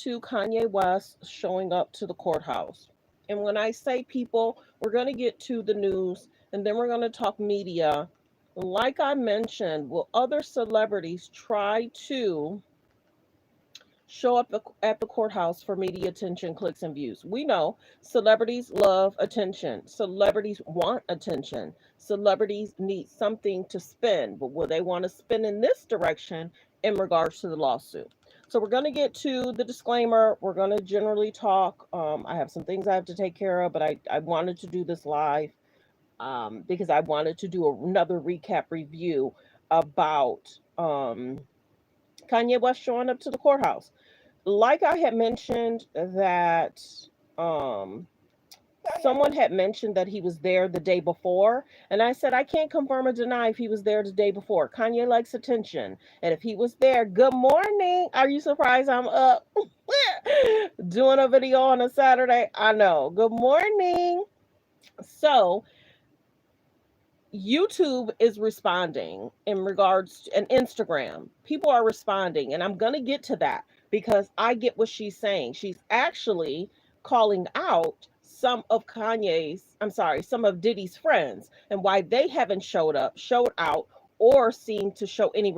to Kanye West showing up to the courthouse. And when I say people, we're going to get to the news and then we're going to talk media. Like I mentioned, will other celebrities try to show up at the courthouse for media attention, clicks, and views? We know celebrities love attention. Celebrities want attention. Celebrities need something to spend, but will they want to spend in this direction in regards to the lawsuit? So we're going to get to the disclaimer. We're going to generally talk. I have some things I have to take care of, but I wanted to do this live because I wanted to do another recap review about Kanye West showing up to the courthouse. Like I had mentioned that um someone had mentioned that he was there the day before, and I said I can't confirm or deny if he was there the day before. Kanye likes attention, and if he was there, good morning. Are you surprised I'm up doing a video on a Saturday? I know. Good morning. So YouTube is responding in regards to, and Instagram. People are responding, and I'm going to get to that because I get what she's saying. She's actually calling out some of Diddy's friends and why they haven't showed out, or seemed to show any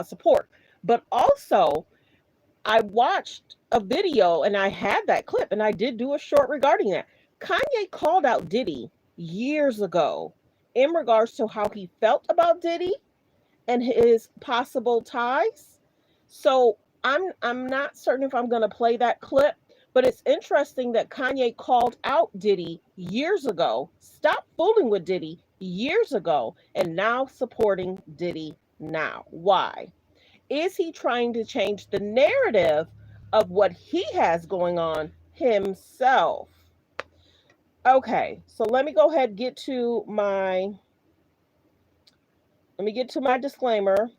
support. But also, I watched a video and I had that clip and I did do a short regarding that. Kanye called out Diddy years ago in regards to how he felt about Diddy and his possible ties. So I'm not certain if I'm going to play that clip, but it's interesting that Kanye called out Diddy years ago, stopped fooling with Diddy years ago, and now supporting Diddy now. Why? Is he trying to change the narrative of what he has going on himself? Okay, so let me get to my disclaimer,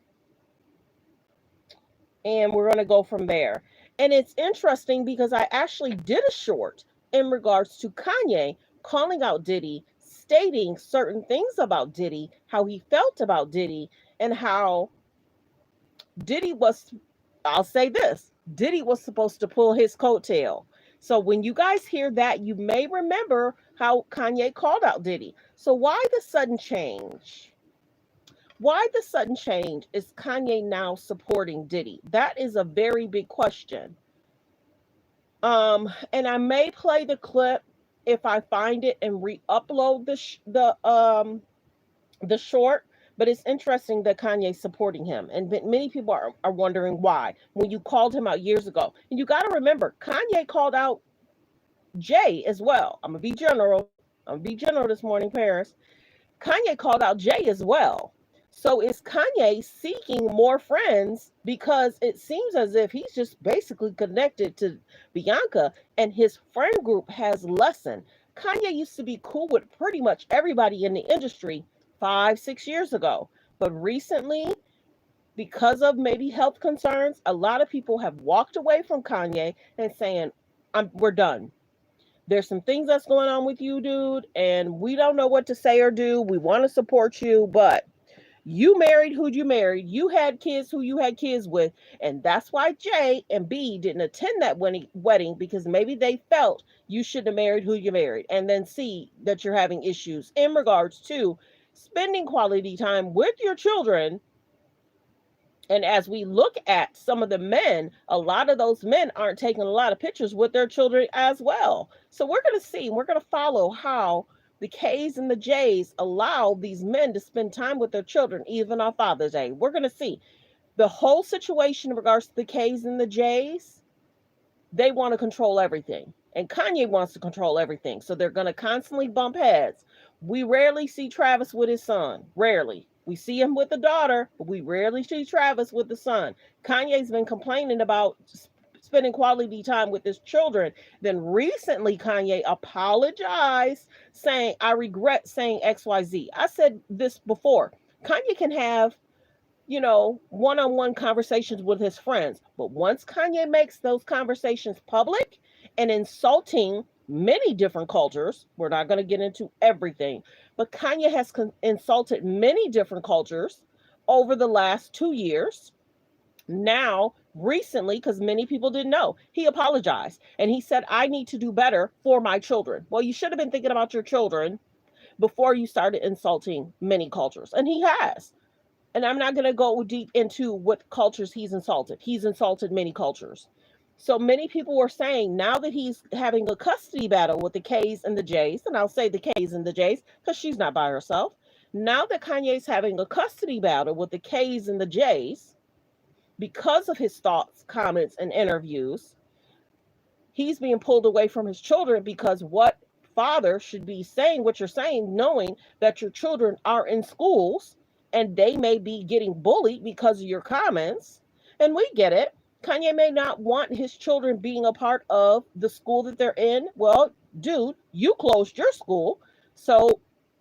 and we're going to go from there. And it's interesting because I actually did a short in regards to Kanye calling out Diddy, stating certain things about Diddy, how he felt about Diddy, and how Diddy was, I'll say this, Diddy was supposed to pull his coattail. So when you guys hear that, you may remember how Kanye called out Diddy. So why the sudden change? Why the sudden change is Kanye now supporting Diddy? That is a very big question. And I may play the clip if I find it and re-upload the short. But it's interesting that Kanye's supporting him, and many people are wondering why. When you called him out years ago, and you got to remember, Kanye called out Jay as well. I'm gonna be general. I'm gonna be general this morning, Paris. Kanye called out Jay as well. So is Kanye seeking more friends because it seems as if he's just basically connected to Bianca and his friend group has lessened. Kanye used to be cool with pretty much everybody in the industry 5, 6 years ago. But recently, because of maybe health concerns, a lot of people have walked away from Kanye and saying, we're done. There's some things that's going on with you, dude, and we don't know what to say or do. We want to support you, but you married who you married. You had kids who you had kids with. And that's why J and B didn't attend that wedding, because maybe they felt you should have married who you married. And then see that you're having issues in regards to spending quality time with your children. And as we look at some of the men, a lot of those men aren't taking a lot of pictures with their children as well. So we're going to see, we're going to follow how the K's and the J's allow these men to spend time with their children, even on Father's Day. We're going to see the whole situation in regards to the K's and the J's. They want to control everything. And Kanye wants to control everything. So they're going to constantly bump heads. We rarely see Travis with his son. Rarely. We see him with the daughter, but we rarely see Travis with the son. Kanye's been complaining about spending quality time with his children. Then recently, Kanye apologized, saying, I regret saying XYZ. I said this before. Kanye can have, one-on-one conversations with his friends. But once Kanye makes those conversations public and insulting many different cultures, we're not going to get into everything, but Kanye has insulted many different cultures over the last 2 years. Now recently, because many people didn't know, he apologized and he said, I need to do better for my children. Well, you should have been thinking about your children before you started insulting many cultures. And he has. And I'm not going to go deep into what cultures he's insulted. He's insulted many cultures. So many people were saying now that he's having a custody battle with the K's and the J's, and I'll say the K's and the J's because she's not by herself. Now that Kanye's having a custody battle with the K's and the J's, because of his thoughts, comments, and interviews, he's being pulled away from his children because what father should be saying what you're saying, knowing that your children are in schools and they may be getting bullied because of your comments. And we get it. Kanye may not want his children being a part of the school that they're in. Well, dude, you closed your school. So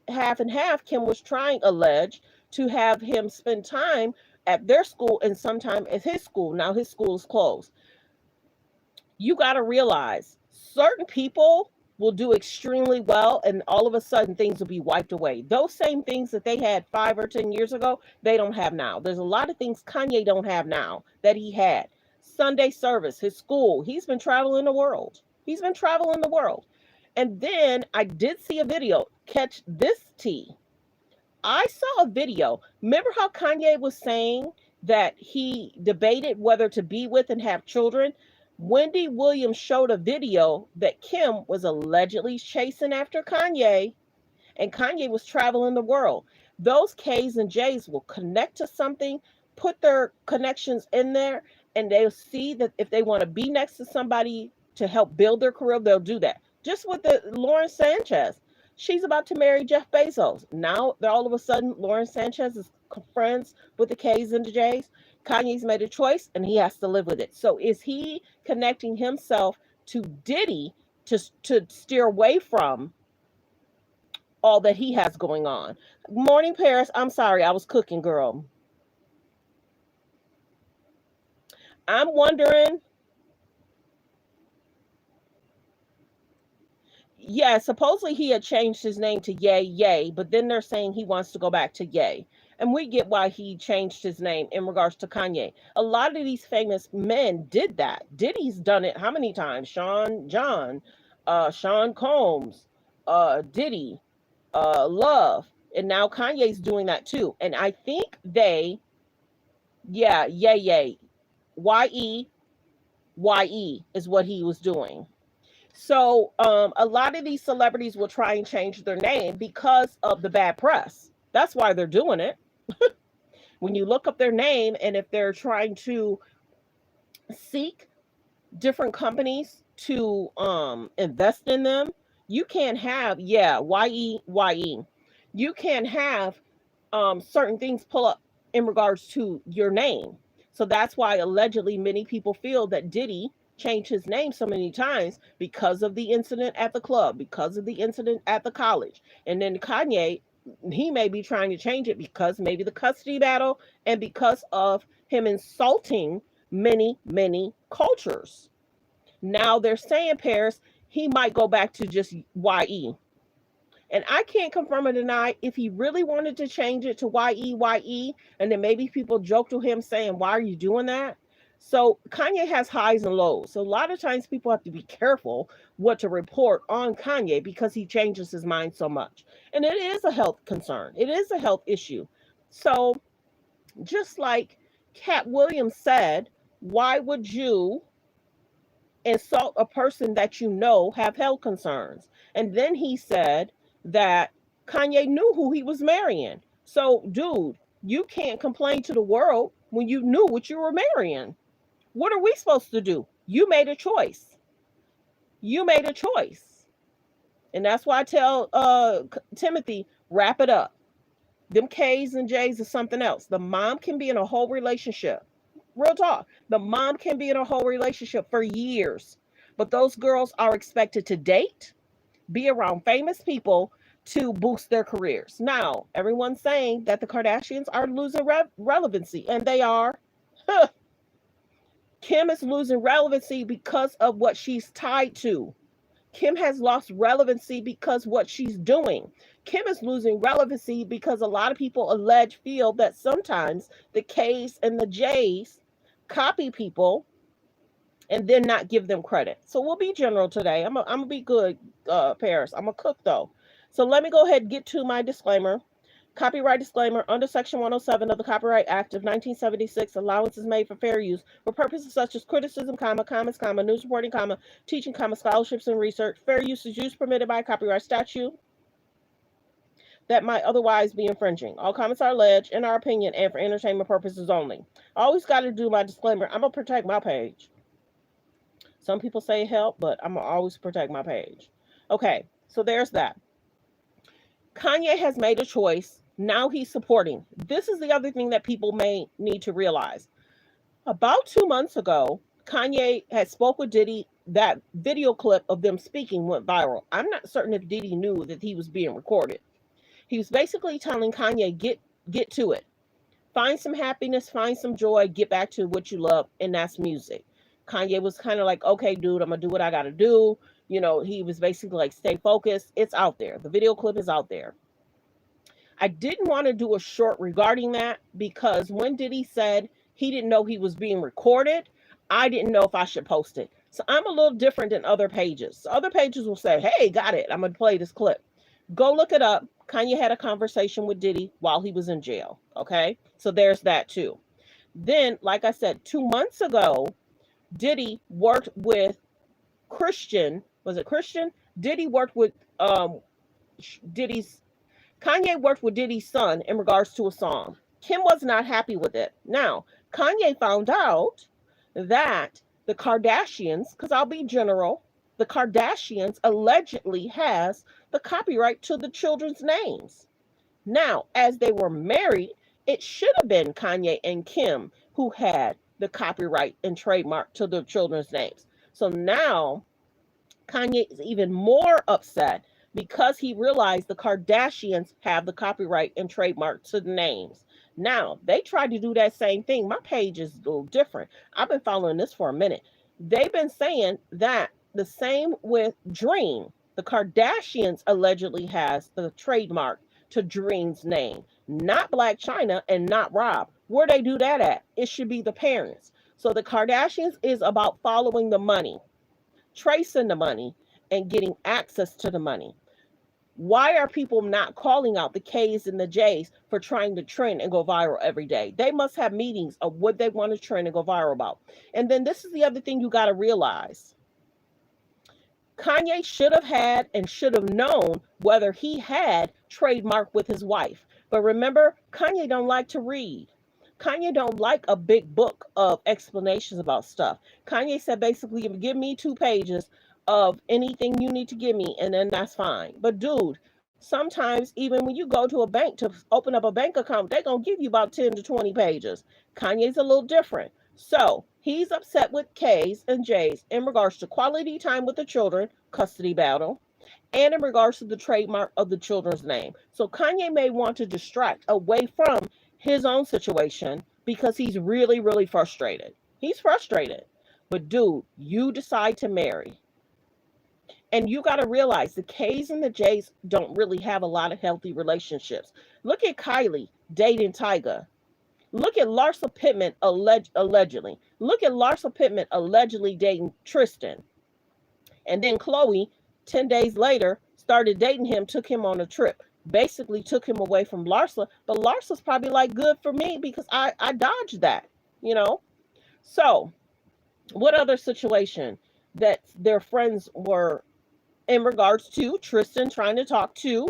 half and half, Kim was trying, alleged, to have him spend time at their school and sometime at his school. Now his school is closed. You got to realize certain people will do extremely well and all of a sudden things will be wiped away. Those same things that they had 5 or 10 years ago, they don't have now. There's a lot of things Kanye don't have now that he had. Sunday service, his school, he's been traveling the world. He's been traveling the world. And then I did see a video, catch this tea. I saw a video. Remember how Kanye was saying that he debated whether to be with and have children? Wendy Williams showed a video that Kim was allegedly chasing after Kanye, and Kanye was traveling the world. Those K's and J's will connect to something, put their connections in there, and they'll see that if they want to be next to somebody to help build their career, they'll do that. Just with the Lauren Sanchez. She's about to marry Jeff Bezos. Now, all of a sudden, Lauren Sanchez is friends with the K's and the J's. Kanye's made a choice and he has to live with it. So is he connecting himself to Diddy to steer away from all that he has going on? Morning, Paris. I'm sorry. I was cooking, girl. I'm wondering. Yeah, supposedly he had changed his name to Ye, but then they're saying he wants to go back to Ye. And we get why he changed his name in regards to Kanye. A lot of these famous men did that. Diddy's done it how many times? Sean Combs, Diddy, Love. And now Kanye's doing that too. And I think Ye. Y-E is what he was doing. So a lot of these celebrities will try and change their name because of the bad press. That's why they're doing it. When you look up their name and if they're trying to seek different companies to invest in them, you can't have, Y-E. You can't have certain things pull up in regards to your name. So that's why allegedly many people feel that Diddy changed his name so many times because of the incident at the club, because of the incident at the college. And then Kanye, he may be trying to change it because maybe the custody battle and because of him insulting many, many cultures. Now they're saying, Paris, he might go back to just Y-E. And I can't confirm or deny if he really wanted to change it to Y-E, and then maybe people joke to him saying, why are you doing that? So Kanye has highs and lows. So a lot of times people have to be careful what to report on Kanye because he changes his mind so much. And it is a health concern. It is a health issue. So just like Cat Williams said, why would you insult a person that you know have health concerns? And then he said that Kanye knew who he was marrying. So, dude, you can't complain to the world when you knew what you were marrying. What are we supposed to do? You made a choice. You made a choice. And that's why I tell Timothy, wrap it up. Them K's and J's is something else. The mom can be in a whole relationship. Real talk. The mom can be in a whole relationship for years. But those girls are expected to date, be around famous people to boost their careers. Now, everyone's saying that the Kardashians are losing relevancy, and they are. Kim is losing relevancy because of what she's tied to. Kim has lost relevancy because what she's doing. Kim is losing relevancy because a lot of people feel that sometimes the K's and the J's copy people, and then not give them credit. So we'll be general today. I'm gonna be good, Paris. I'm a cook though. So let me go ahead and get to my disclaimer. Copyright disclaimer. Under Section 107 of the Copyright Act of 1976, allowance is made for fair use for purposes such as criticism, comments, news reporting, teaching, scholarships and research. Fair use is use permitted by copyright statute that might otherwise be infringing. All comments are alleged, in our opinion, and for entertainment purposes only. I always got to do my disclaimer. I'm going to protect my page. Some people say help, but I'm going to always protect my page. Okay, so there's that. Kanye has made a choice. Now he's supporting. This is the other thing that people may need to realize. About 2 months ago, Kanye had spoke with Diddy. That video clip of them speaking went viral. I'm not certain if Diddy knew that he was being recorded. He was basically telling Kanye, get to it. Find some happiness, find some joy, get back to what you love, and that's music. Kanye was kind of like, okay, dude, I'm going to do what I got to do. You know, he was basically like, stay focused. It's out there. The video clip is out there. I didn't want to do a short regarding that because when Diddy said he didn't know he was being recorded, I didn't know if I should post it. So I'm a little different than other pages. So other pages will say, hey, got it. I'm going to play this clip. Go look it up. Kanye had a conversation with Diddy while he was in jail. Okay. So there's that too. Then, like I said, 2 months ago, Diddy worked with Christian. Was it Christian? Diddy worked with Kanye worked with Diddy's son in regards to a song. Kim was not happy with it. Now, Kanye found out that the Kardashians, because I'll be general, the Kardashians allegedly has the copyright to the children's names. Now, as they were married, it should have been Kanye and Kim who had the copyright and trademark to the children's names. So now Kanye is even more upset because he realized the Kardashians have the copyright and trademark to the names. Now, they tried to do that same thing. My page is a little different. I've been following this for a minute. They've been saying that the same with Dream. The Kardashians allegedly has the trademark to Dream's name, not Black China and not Rob. Where they do that at? It should be the parents. So the Kardashians is about following the money, tracing the money, and getting access to the money. Why are people not calling out the K's and the J's for trying to trend and go viral every day? They must have meetings of what they want to trend and go viral about. And then this is the other thing you got to realize. Kanye should have had and should have known whether he had trademark with his wife. But remember, Kanye don't like to read. Kanye don't like a big book of explanations about stuff. Kanye said basically, give me 2 pages of anything you need to give me, and then that's fine. But dude, sometimes even when you go to a bank to open up a bank account, they're going to give you about 10 to 20 pages. Kanye's a little different. So he's upset with K's and J's in regards to quality time with the children, custody battle, and in regards to the trademark of the children's name. So Kanye may want to distract away from his own situation because he's really, really frustrated. He's frustrated. But dude, you decide to marry. And you got to realize the K's and the J's don't really have a lot of healthy relationships. Look at Kylie dating Tyga. Look at Larsa Pittman allegedly. Look at Larsa Pittman allegedly dating Tristan. And then Khloe, 10 days later, started dating him, took him on a trip. Basically took him away from Larsa. But Larsa's probably like, good for me because I dodged that, you know. So what other situation that their friends were in regards to Tristan trying to talk to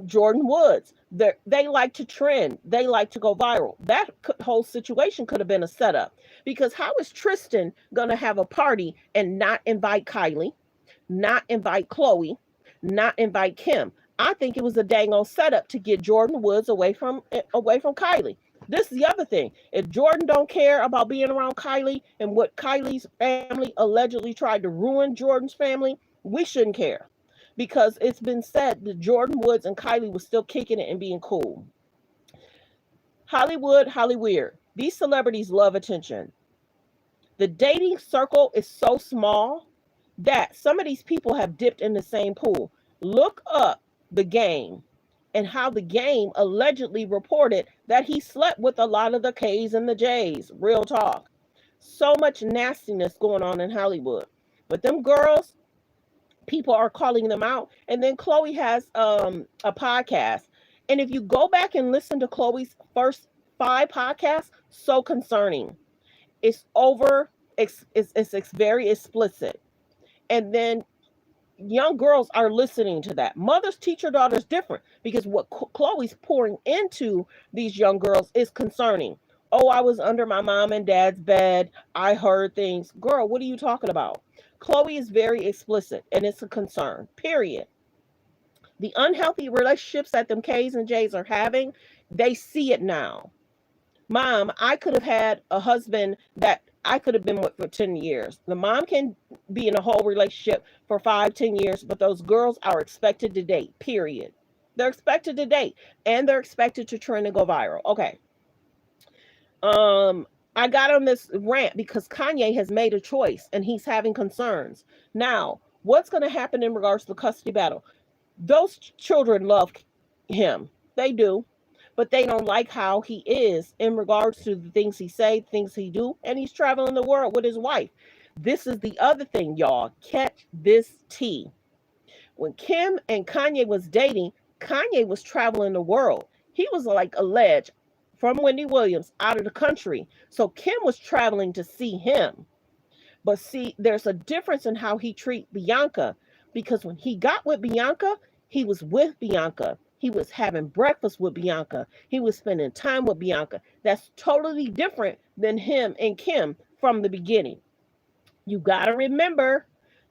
Jordan Woods? They like to trend. They like to go viral. That whole situation could have been a setup. Because how is Tristan going to have a party and not invite Kylie, not invite Khloe, not invite Kim? I think it was a dang old setup to get Jordan Woods away from Kylie. This is the other thing. If Jordan don't care about being around Kylie and what Kylie's family allegedly tried to ruin Jordan's family, we shouldn't care. Because it's been said that Jordan Woods and Kylie was still kicking it and being cool. Hollywood. These celebrities love attention. The dating circle is so small that some of these people have dipped in the same pool. Look up The Game and how the game allegedly reported that he slept with a lot of the K's and the J's. Real talk. So much nastiness going on in Hollywood. But them girls, people are calling them out. And then Chloe has a podcast. And if you go back and listen to Chloe's first 5 podcasts, so concerning. It's it's very explicit. And then young girls are listening to that. Mothers teach your daughters different, because what Chloe's pouring into these young girls is concerning. Oh, I was under my mom and dad's bed. I heard things. Girl, what are you talking about? Chloe is very explicit, and it's a concern, period. The unhealthy relationships that them K's and J's are having, they see it now. Mom, I could have had a husband that I could have been with for 10 years. The mom can be in a whole relationship for 5-10 years, but those girls are expected to date, period. They're expected to date, and they're expected to trend and go viral. Okay. I got on this rant because Kanye has made a choice, and he's having concerns. Now, what's going to happen in regards to the custody battle? Those children love him. They do. But they don't like how he is in regards to the things he say, things he do, and he's traveling the world with his wife. This is the other thing, y'all. Catch this tea. When Kim and Kanye was dating, Kanye was traveling the world. He was like alleged from Wendy Williams out of the country. So Kim was traveling to see him. But see, there's a difference in how he treats Bianca, because when he got with Bianca, he was with Bianca. He was having breakfast with Bianca. He was spending time with Bianca. That's totally different than him and Kim from the beginning. You got to remember,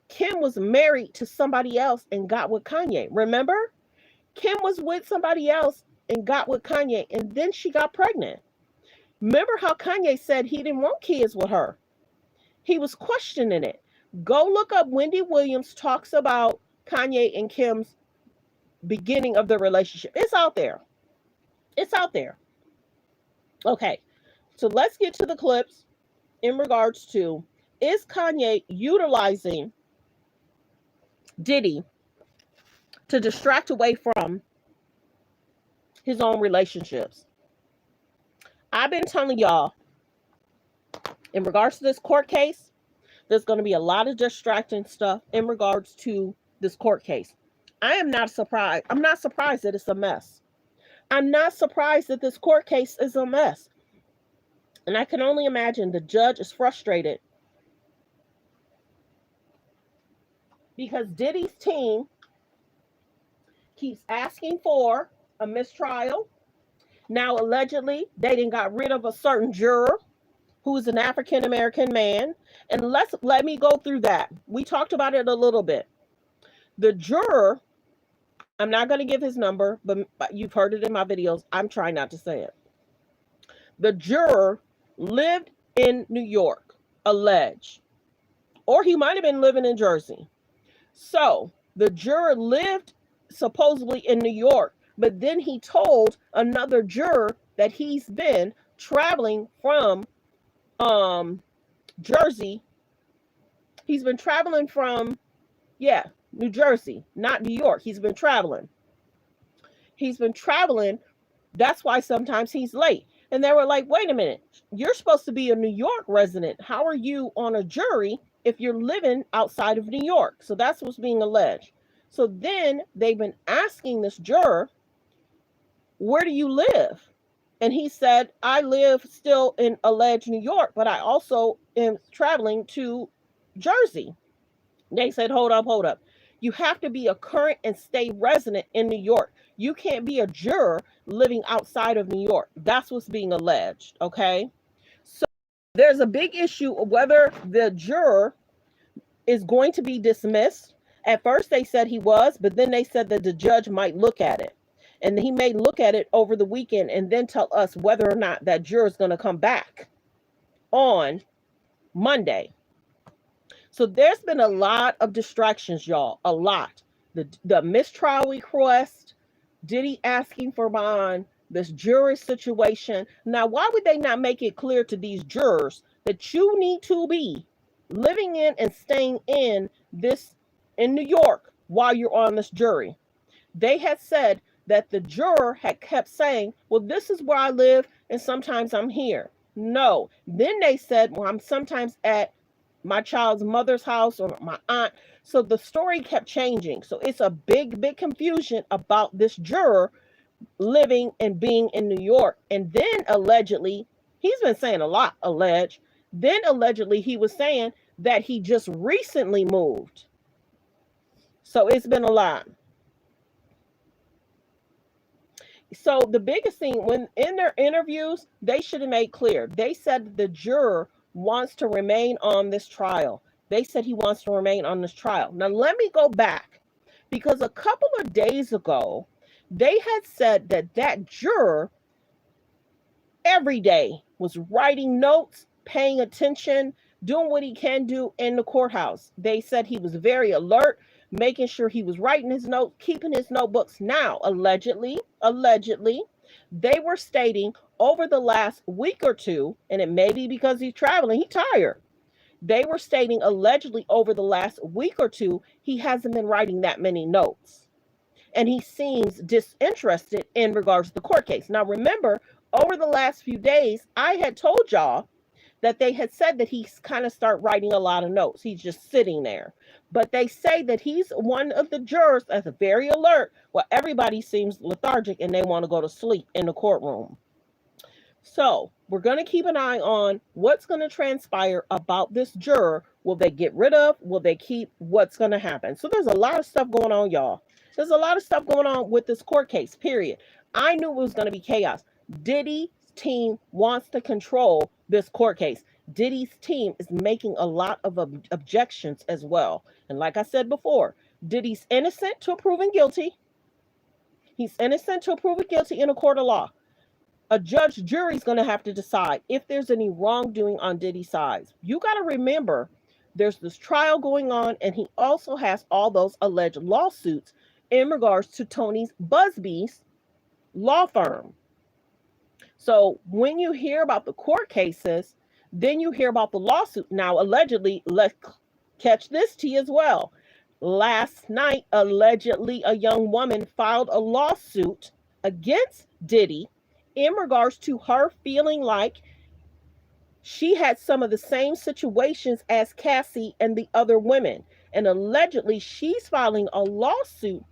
Kim was married to somebody else and got with Kanye. Remember? Kim was with somebody else and got with Kanye, and then she got pregnant. Remember how Kanye said he didn't want kids with her? He was questioning it. Go look up Wendy Williams talks about Kanye and Kim's beginning of the relationship. It's out there. It's out there. Okay, so let's get to the clips in regards to, is Kanye utilizing Diddy to distract away from his own relationships? I've been telling y'all, in regards to this court case, there's going to be a lot of distracting stuff in regards to this court case. I am not surprised. I'm not surprised that it's a mess. I'm not surprised that this court case is a mess. And I can only imagine the judge is frustrated because Diddy's team keeps asking for a mistrial. Now, allegedly, they done got rid of a certain juror who is an African-American man. And let me go through that. We talked about it a little bit. The juror, I'm not going to give his number, but you've heard it in my videos. I'm trying not to say it. The juror lived in New York, alleged. Or he might have been living in Jersey. So the juror lived supposedly in New York, but then he told another juror that he's been traveling from Jersey. He's been traveling from, New Jersey, not New York. He's been traveling. That's why sometimes he's late. And they were like, wait a minute, you're supposed to be a New York resident. How are you on a jury if you're living outside of New York? So that's what's being alleged. So then they've been asking this juror, where do you live? And he said, I live still in alleged New York, but I also am traveling to Jersey. They said, hold up. You have to be a current and stay resident in New York. You can't be a juror living outside of New York. That's what's being alleged, okay? So there's a big issue of whether the juror is going to be dismissed. At first they said he was, but then they said that the judge might look at it. And he may look at it over the weekend and then tell us whether or not that juror is going to come back on Monday. So there's been a lot of distractions, y'all. A lot. The mistrial request, Diddy asking for bond, this jury situation. Now, why would they not make it clear to these jurors that you need to be living in and staying in New York while you're on this jury? They had said that the juror had kept saying, well, this is where I live and sometimes I'm here. No. Then they said, well, I'm sometimes at my child's mother's house or my aunt. So the story kept changing. So it's a big, big confusion about this juror living and being in New York. And then allegedly, he's been saying a lot, then allegedly he was saying that he just recently moved. So it's been a lot. So the biggest thing, when in their interviews, they should have made clear. They said the juror wants to remain on this trial. They said he wants to remain on this trial. Now let me go back, because a couple of days ago, they had said that that juror every day was writing notes, paying attention, doing what he can do in the courthouse. They said he was very alert, making sure he was writing his notes, keeping his notebooks. Now, allegedly, they were stating over the last week or two, and it may be because he's traveling, he's tired. They were stating allegedly over the last week or two, he hasn't been writing that many notes. And he seems disinterested in regards to the court case. Now, remember, over the last few days, I had told y'all that they had said that he's kind of start writing a lot of notes. He's just sitting there. But they say that he's one of the jurors that's very alert. Well, everybody seems lethargic and they want to go to sleep in the courtroom. So we're going to keep an eye on what's going to transpire about this juror. Will they get rid of? Will they keep? What's going to happen? So there's a lot of stuff going on, y'all. There's a lot of stuff going on with this court case, period. I knew it was going to be chaos. Diddy's team wants to control this court case. Diddy's team is making a lot of objections as well. And like I said before, Diddy's innocent till proven guilty. He's innocent till proven guilty in a court of law. A judge jury is going to have to decide if there's any wrongdoing on Diddy's side. You got to remember, there's this trial going on, and he also has all those alleged lawsuits in regards to Tony Busby's law firm. So when you hear about the court cases, then you hear about the lawsuit. Now, allegedly, let's catch this tea as well. Last night, allegedly, a young woman filed a lawsuit against Diddy in regards to her feeling like she had some of the same situations as Cassie and the other women. And allegedly, she's filing a lawsuit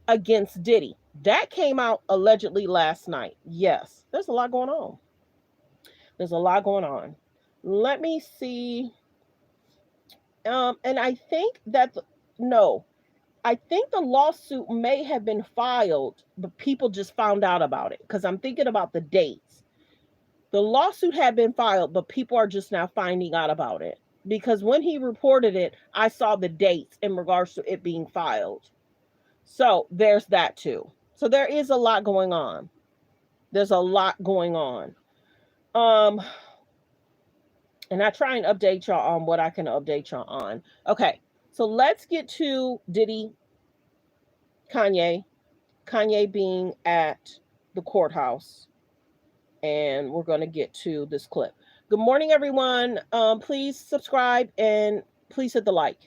against Diddy. That came out allegedly last night. Yes, there's a lot going on. There's a lot going on. Let me see. And I think that, I think the lawsuit may have been filed, but people just found out about it, because I'm thinking about the dates. The lawsuit had been filed, but people are just now finding out about it, because when he reported it, I saw the dates in regards to it being filed. So there's that too. So there is a lot going on. There's a lot going on. And I try and update y'all on what I can update y'all on. Okay, so let's get to Diddy, Kanye being at the courthouse. And we're going to get to this clip. Good morning, everyone. Please subscribe and please hit the like.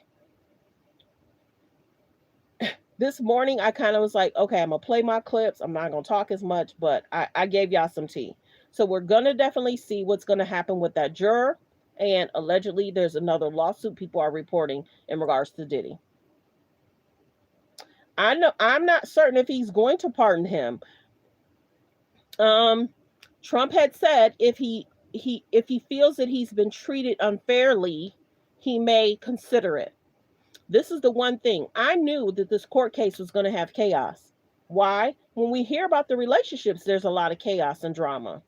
This morning, I kind of was like, okay, I'm going to play my clips. I'm not going to talk as much, but I gave y'all some tea. So we're going to definitely see what's going to happen with that juror. And allegedly, there's another lawsuit people are reporting in regards to Diddy. I know I'm not certain if he's going to pardon him. Trump had said if he feels that he's been treated unfairly, he may consider it. This is the one thing. I knew that this court case was going to have chaos. Why? When we hear about the relationships, there's a lot of chaos and drama.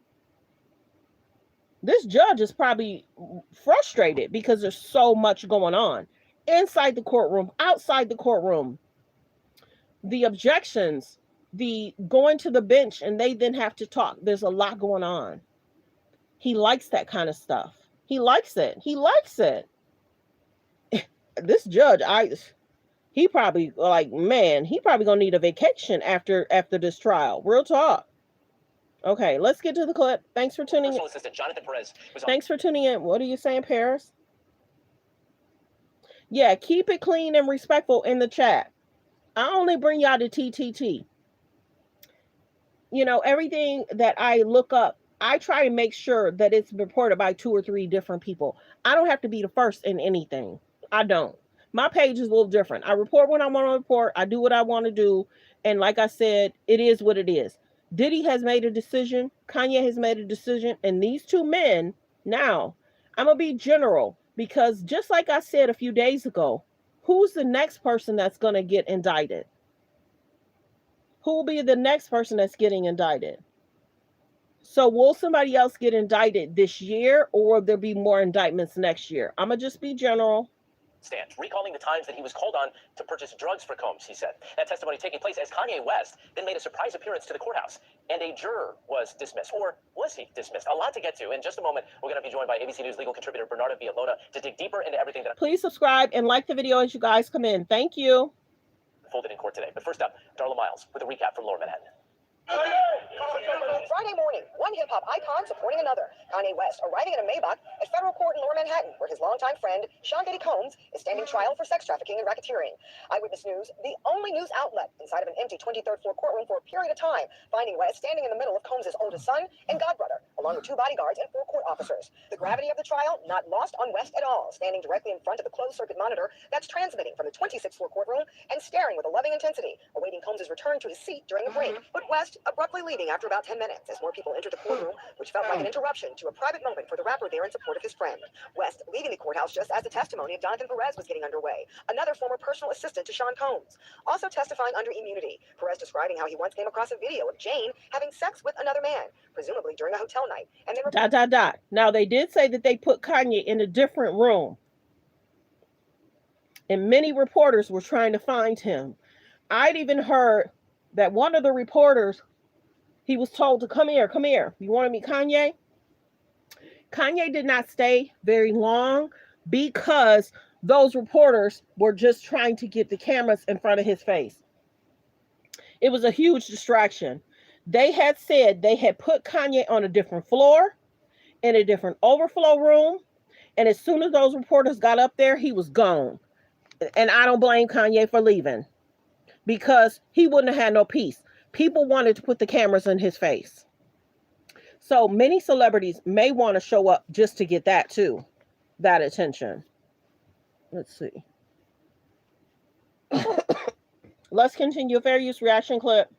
This judge is probably frustrated because there's so much going on inside the courtroom, outside the courtroom. The objections, the going to the bench, and they then have to talk. There's a lot going on. He likes that kind of stuff. He likes it. He likes it. This judge, he probably he probably gonna need a vacation after this trial. Real talk. Okay, let's get to the clip. Thanks for tuning in. Thanks for tuning in. What are you saying, Paris? Yeah, keep it clean and respectful in the chat. I only bring y'all to TTT. you know, everything that I look up, I try to make sure that it's reported by 2 or 3 different people. I don't have to be the first in anything. I don't. My page is a little different. I report when I want to report. I do what I want to do. And like I said, it is what it is. Diddy has made a decision. Kanye has made a decision. And these two men, now, I'm going to be general because just like I said a few days ago, who's the next person that's going to get indicted? Who will be the next person that's getting indicted? So will somebody else get indicted this year, or will there be more indictments next year? I'm going to just be general. Recalling the times that he was called on to purchase drugs for Combs, he said. That testimony taking place as Kanye West then made a surprise appearance to the courthouse, and a juror was dismissed. Or was he dismissed? A lot to get to. In just a moment, we're going to be joined by ABC News legal contributor Bernardo Villalona to dig deeper into everything that... Please subscribe and like the video as you guys come in. Thank you. ...folded in court today. But first up, Darla Miles with a recap from Lower Manhattan. Friday morning, one hip-hop icon supporting another. Kanye West arriving in a Maybach at federal court in Lower Manhattan, where his longtime friend, Sean Diddy Combs, is standing trial for sex trafficking and racketeering. Eyewitness News, the only news outlet inside of an empty 23rd floor courtroom for a period of time, finding West standing in the middle of Combs' oldest son and godbrother, along with 2 bodyguards and 4 court officers. The gravity of the trial not lost on West at all, standing directly in front of the closed-circuit monitor that's transmitting from the 26th floor courtroom and staring with a loving intensity, awaiting Combs' return to his seat during a break. But West abruptly leaving after about 10 minutes as more people entered the courtroom, which felt like an interruption to a private moment for the rapper there in support of his friend. West leaving the courthouse just as the testimony of Jonathan Perez was getting underway, another former personal assistant to Sean Combs. Also testifying under immunity, Perez describing how he once came across a video of Jane having sex with another man, presumably during a hotel night. And then Now, they did say that they put Kanye in a different room, and many reporters were trying to find him. I'd even heard that one of the reporters, he was told to come here. You want to meet Kanye? Kanye did not stay very long because those reporters were just trying to get the cameras in front of his face. It was a huge distraction. They had said they had put Kanye on a different floor, in a different overflow room, and as soon as those reporters got up there, he was gone. And I don't blame Kanye for leaving, because he wouldn't have had no peace. People wanted to put the cameras in his face. So many celebrities may want to show up just to get that too, that attention. Let's see. Let's continue. Fair use reaction clip.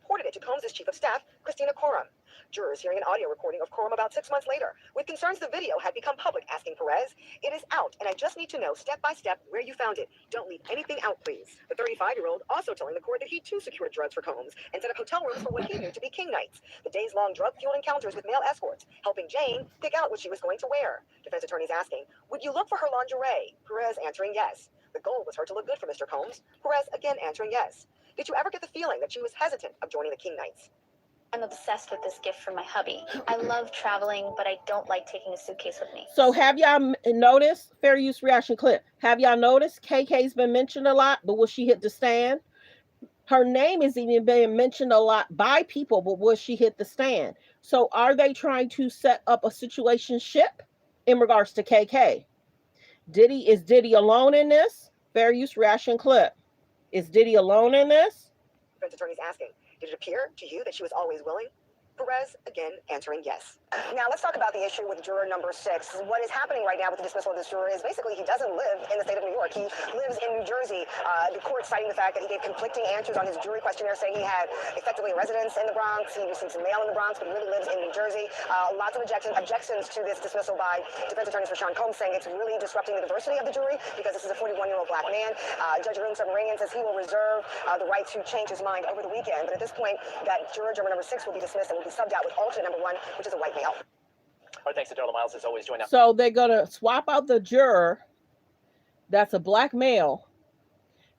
Reported it to Combs' chief of staff, Christina Coram. Jurors hearing an audio recording of Coram about 6 months later, with concerns the video had become public, asking Perez, "It is out, and I just need to know step by step where you found it. Don't leave anything out, please." The 35-year-old also telling the court that he too secured drugs for Combs and set up hotel rooms for what he knew to be king nights, the days-long drug-fueled encounters with male escorts, helping Jane pick out what she was going to wear. Defense attorneys asking, "Would you look for her lingerie?" Perez answering yes. The goal was her to look good for Mr. Combs. Perez again answering yes. Did you ever get the feeling that she was hesitant of joining the king nights? I'm obsessed with this gift from my hubby. I love traveling, but I don't like taking a suitcase with me. So have y'all noticed, fair use reaction clip, have y'all noticed KK's been mentioned a lot, but will she hit the stand? Her name is even being mentioned a lot by people, but will she hit the stand? So are they trying to set up a situationship in regards to KK? Is Diddy alone in this? Fair use reaction clip. Is Diddy alone in this? Defense attorneys asking, did it appear to you that she was always willing? Perez again answering yes. Now let's talk about the issue with juror number 6. What is happening right now with the dismissal of this juror is basically he doesn't live in the state of New York. He lives in New Jersey. The court citing the fact that he gave conflicting answers on his jury questionnaire, saying he had effectively a residence in the Bronx, he received some mail in the Bronx, but he really lives in New Jersey. Lots of objections to this dismissal by defense attorneys for Sean Combs, saying it's really disrupting the diversity of the jury because this is a 41-year-old black man. Judge Arun Subramanian says he will reserve the right to change his mind over the weekend, but at this point, that juror number 6 will be dismissed and will be subbed out with alternate number 1, which is a white male. All right, thanks to Darla Miles, as always. Join us. So they're going to swap out the juror that's a black male,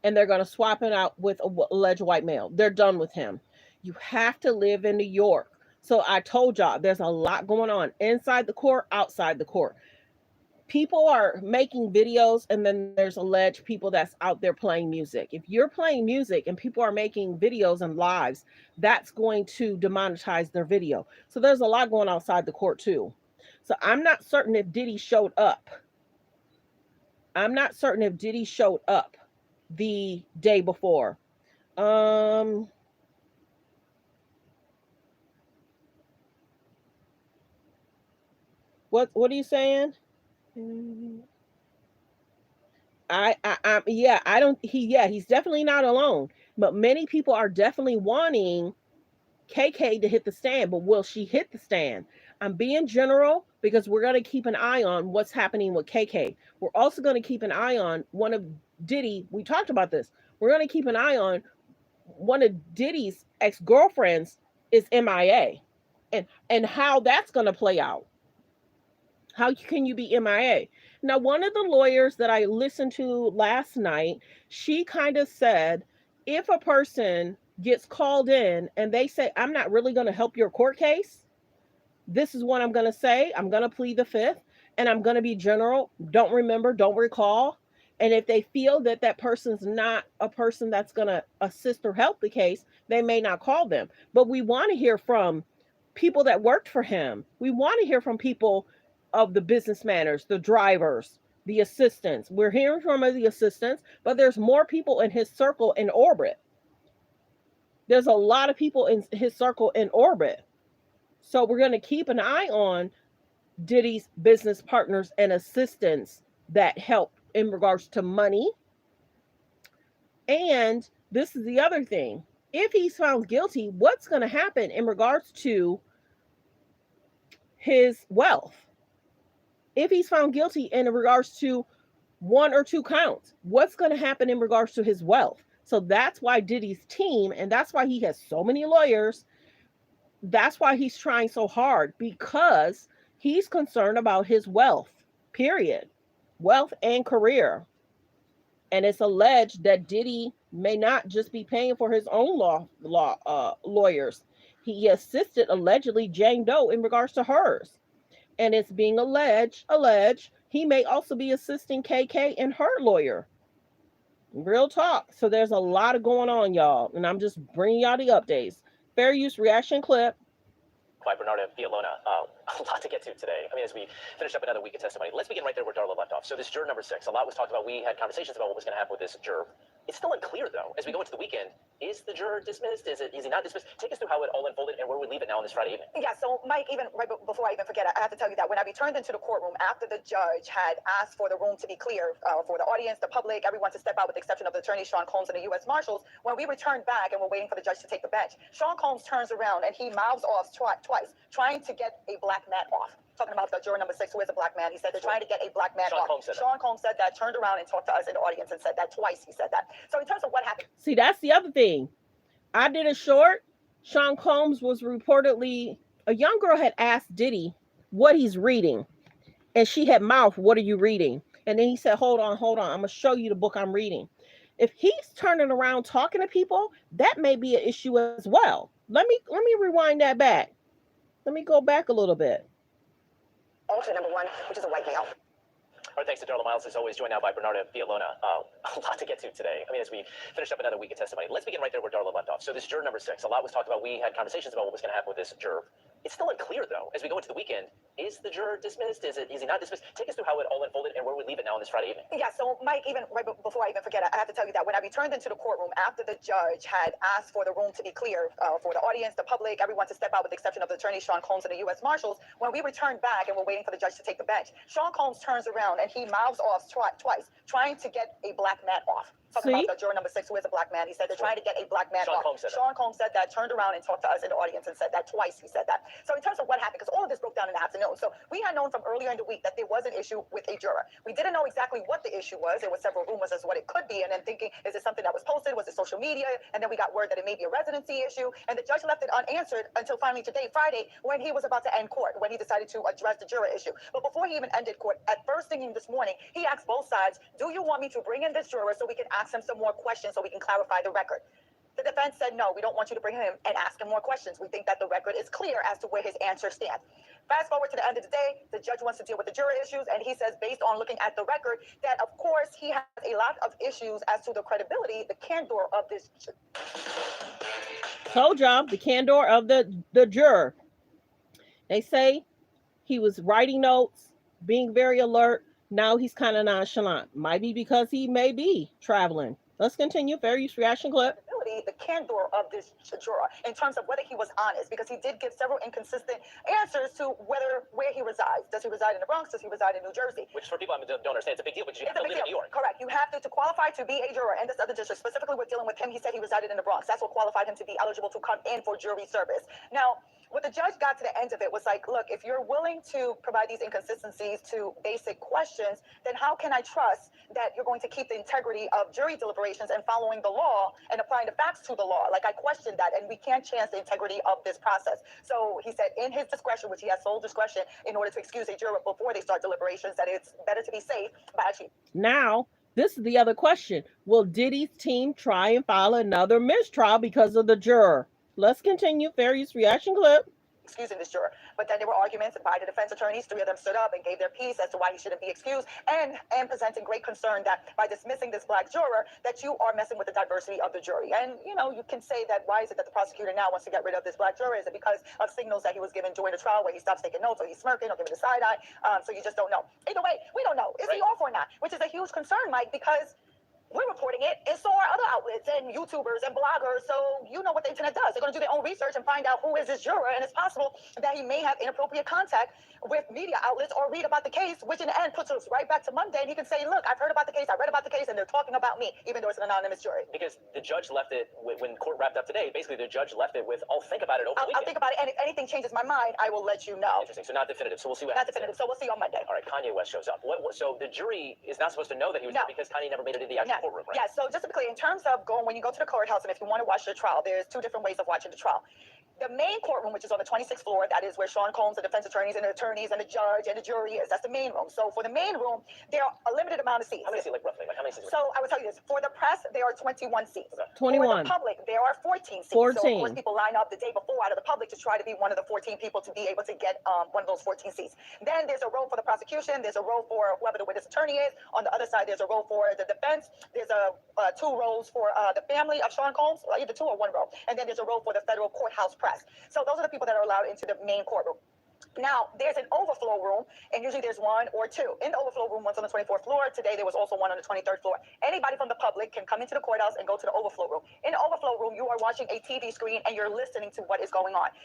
and they're going to swap it out with an alleged white male. They're done with him. You have to live in New York. So I told y'all, there's a lot going on inside the court, outside the court. People are making videos, and then there's alleged people that's out there playing music. If you're playing music and people are making videos and lives, that's going to demonetize their video. So there's a lot going on outside the court too. So I'm not certain if Diddy showed up. The day before. What are you saying? Yeah, I don't. He's definitely not alone. But many people are definitely wanting KK to hit the stand. But will she hit the stand? I'm being general because we're going to keep an eye on what's happening with KK. We're also going to keep an eye on one of Diddy. We talked about this. We're going to keep an eye on one of Diddy's ex-girlfriends is MIA, and how that's going to play out. How can you be MIA? Now, one of the lawyers that I listened to last night, she kind of said, if a person gets called in and they say, I'm not really going to help your court case, this is what I'm going to say. I'm going to plead the fifth, and I'm going to be general. Don't remember, don't recall. And if they feel that that person's not a person that's going to assist or help the case, they may not call them. But we want to hear from people that worked for him. We want to hear from people of the business manners, the drivers, the assistants. We're hearing from the assistants, but there's more people in his circle in orbit. There's a lot of people in his circle in orbit. So we're going to keep an eye on Diddy's business partners and assistants that help in regards to money. And this is the other thing. If he's found guilty, what's going to happen in regards to his wealth? If he's found guilty in regards to one or two counts, what's going to happen in regards to his wealth? So that's why Diddy's team, and that's why he has so many lawyers, that's why he's trying so hard, because he's concerned about his wealth, period. Wealth and career. And it's alleged that Diddy may not just be paying for his own lawyers. He assisted allegedly Jane Doe in regards to hers. And it's being alleged he may also be assisting KK and her lawyer. Real talk. So there's a lot of going on, y'all. And I'm just bringing y'all the updates. Fair use reaction clip. By Bernardo Villalona. A lot to get to today. I mean, as we finish up another week of testimony, let's begin right there where Darla left off. So this juror number 6, a lot was talked about. We had conversations about what was going to happen with this juror. It's still unclear, though, as we go into the weekend. Is the juror dismissed? Is he not dismissed? Take us through how it all unfolded and where we leave it now on this Friday evening. Yeah, so Mike, even right before I even forget, I have to tell you that when I returned into the courtroom after the judge had asked for the room to be clear for the audience, the public, everyone to step out with the exception of the attorney Sean Combs and the U.S. Marshals, when we returned back and we're waiting for the judge to take the bench, Sean Combs turns around and he mouths off twice, trying to get a black man off. Talking about the juror number 6, who is a black man. He said they're trying to get a black man off. Sean Combs said that, turned around and talked to us in the audience and said that twice. He said that. So in terms of what happened. See, that's the other thing. I did a short. Sean Combs was reportedly, a young girl had asked Diddy what he's reading. And she had mouthed, what are you reading? And then he said, hold on. I'm going to show you the book I'm reading. If he's turning around talking to people, that may be an issue as well. Let me rewind that back. Let me go back a little bit. Altar number 1, which is a white male. Our thanks to Darla Miles, as always, joined now by Bernardo Villalona. A lot to get to today. I mean, as we finish up another week of testimony, let's begin right there where Darla left off. So this juror number 6, a lot was talked about. We had conversations about what was going to happen with this juror. It's still unclear, though, as we go into the weekend. Is the juror dismissed? Is he not dismissed? Take us through how it all unfolded and where we leave it now on this Friday evening. Yeah, so Mike, even right before I even forget, I have to tell you that when I returned into the courtroom after the judge had asked for the room to be clear for the audience, the public, everyone to step out with the exception of the attorney Sean Combs and the U.S. Marshals, when we returned back and we're waiting for the judge to take the bench, Sean Combs turns around and he mouths off twice, trying to get a black man off. Talking about the juror number 6, who is a black man. He said they're trying to get a black man off. Sean Combs said that, turned around and talked to us in the audience and said that twice. He said that. So in terms of what happened, because all of this broke down in the afternoon. So we had known from earlier in the week that there was an issue with a juror. We didn't know exactly what the issue was. There were several rumors as to what it could be. And then thinking, is it something that was posted? Was it social media? And then we got word that it may be a residency issue. And the judge left it unanswered until finally today, Friday, when he was about to end court, when he decided to address the juror issue. But before he even ended court, at first thing this morning, he asked both sides, do you want me to bring in this juror so we can ask him some more questions so we can clarify the record? The defense said, no, we don't want you to bring him and ask him more questions. We think that the record is clear as to where his answer stands. Fast forward to the end of the day, the judge wants to deal with the juror issues, and he says, based on looking at the record, that, of course, he has a lot of issues as to the credibility, the candor of this. Told y'all, the candor of the juror. They say he was writing notes, being very alert. Now he's kind of nonchalant. Might be because he may be traveling. Let's continue. Fair use reaction clip. the candor of this juror in terms of whether he was honest, because he did give several inconsistent answers to where he resides. Does he reside in the Bronx? Does he reside in New Jersey? Which for people don't understand, it's a big deal because you have to live in New York. Correct. You have to qualify to be a juror in this other district. Specifically, we're dealing with him. He said he resided in the Bronx. That's what qualified him to be eligible to come in for jury service. Now, what the judge got to the end of it was like, look, if you're willing to provide these inconsistencies to basic questions, then how can I trust that you're going to keep the integrity of jury deliberations and following the law and applying the facts to the law? Like, I questioned that, and we can't chance the integrity of this process. So he said in his discretion, which he has sole discretion in order to excuse a juror before they start deliberations, that it's better to be safe by actually. Now, this is the other question. Will Diddy's team try and file another mistrial because of the juror? Let's continue. Fair use reaction clip. Excusing this juror, but then there were arguments by the defense attorneys. 3 of them stood up and gave their piece as to why he shouldn't be excused, and presenting great concern that by dismissing this black juror, that you are messing with the diversity of the jury. And you know, you can say that why is it that the prosecutor now wants to get rid of this black juror? Is it because of signals that he was given during the trial where he stops taking notes, or he's smirking, or giving the side eye? So you just don't know. Either way, we don't know. Is he off or not? Which is a huge concern, Mike, because we're reporting it, and so are other outlets and YouTubers and bloggers. So you know what the internet does. They're going to do their own research and find out who is this juror, and it's possible that he may have inappropriate contact with media outlets or read about the case, which in the end puts us right back to Monday, and he can say, look, I've heard about the case, I read about the case, and they're talking about me, even though it's an anonymous jury. Because the judge left it, when court wrapped up today, basically the judge left it with, I'll think about it over the weekend. I'll think about it, and if anything changes my mind, I will let you know. Interesting. So not definitive. So we'll see what Not happens. definitive, so we'll see on Monday. All right, Kanye West shows up. So the jury is not supposed to know that he was there because Kanye never made it to the actual courtroom, right? Yeah, so just to be clear, in terms of when you go to the courthouse, and if you want to watch the trial, there's 2 different ways of watching the trial. The main courtroom, which is on the 26th floor, that is where Sean Combs, the defense attorneys, and the attorneys, and the judge, and the jury is. That's the main room. So for the main room, there are a limited amount of seats. How many seats, like roughly? Like how many seats? So I will tell you this. For the press, there are 21 seats. Okay. 21. For the public, there are 14 seats. 14. So of course, people line up the day before out of the public to try to be one of the 14 people to be able to get one of those 14 seats. Then there's a row for the prosecution. There's a row for whoever the witness attorney is. On the other side, there's a row for the defense. There's 2 rows for the family of Sean Combs, either 2 or 1 row. And then there's a row for the federal courthouse press. So those are the people that are allowed into the main courtroom. Now, there's an overflow room, and usually there's 1 or 2. In the overflow room, one's on the 24th floor. Today, there was also one on the 23rd floor. Anybody from the public can come into the courthouse and go to the overflow room. In the overflow room, you are watching a TV screen, and you're listening to what is going on.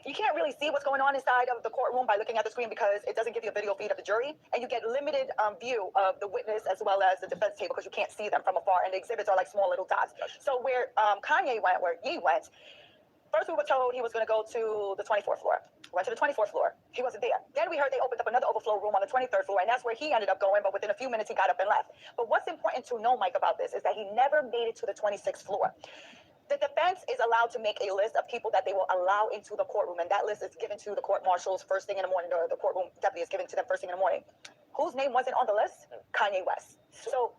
You can't really see what's going on inside of the courtroom by looking at the screen because it doesn't give you a video feed of the jury, and you get limited view of the witness as well as the defense table because you can't see them from afar, and the exhibits are like small little dots. So where Kanye went, where he went, first we were told he was going to go to the 24th floor. Went to the 24th floor. He wasn't there. Then we heard they opened up another overflow room on the 23rd floor, and that's where he ended up going, but within a few minutes he got up and left. But what's important to know, Mike, about this is that he never made it to the 26th floor. The defense is allowed to make a list of people that they will allow into the courtroom, and that list is given to the court marshals first thing in the morning, or the courtroom deputy is given to them first thing in the morning. Whose name wasn't on the list? Kanye West. So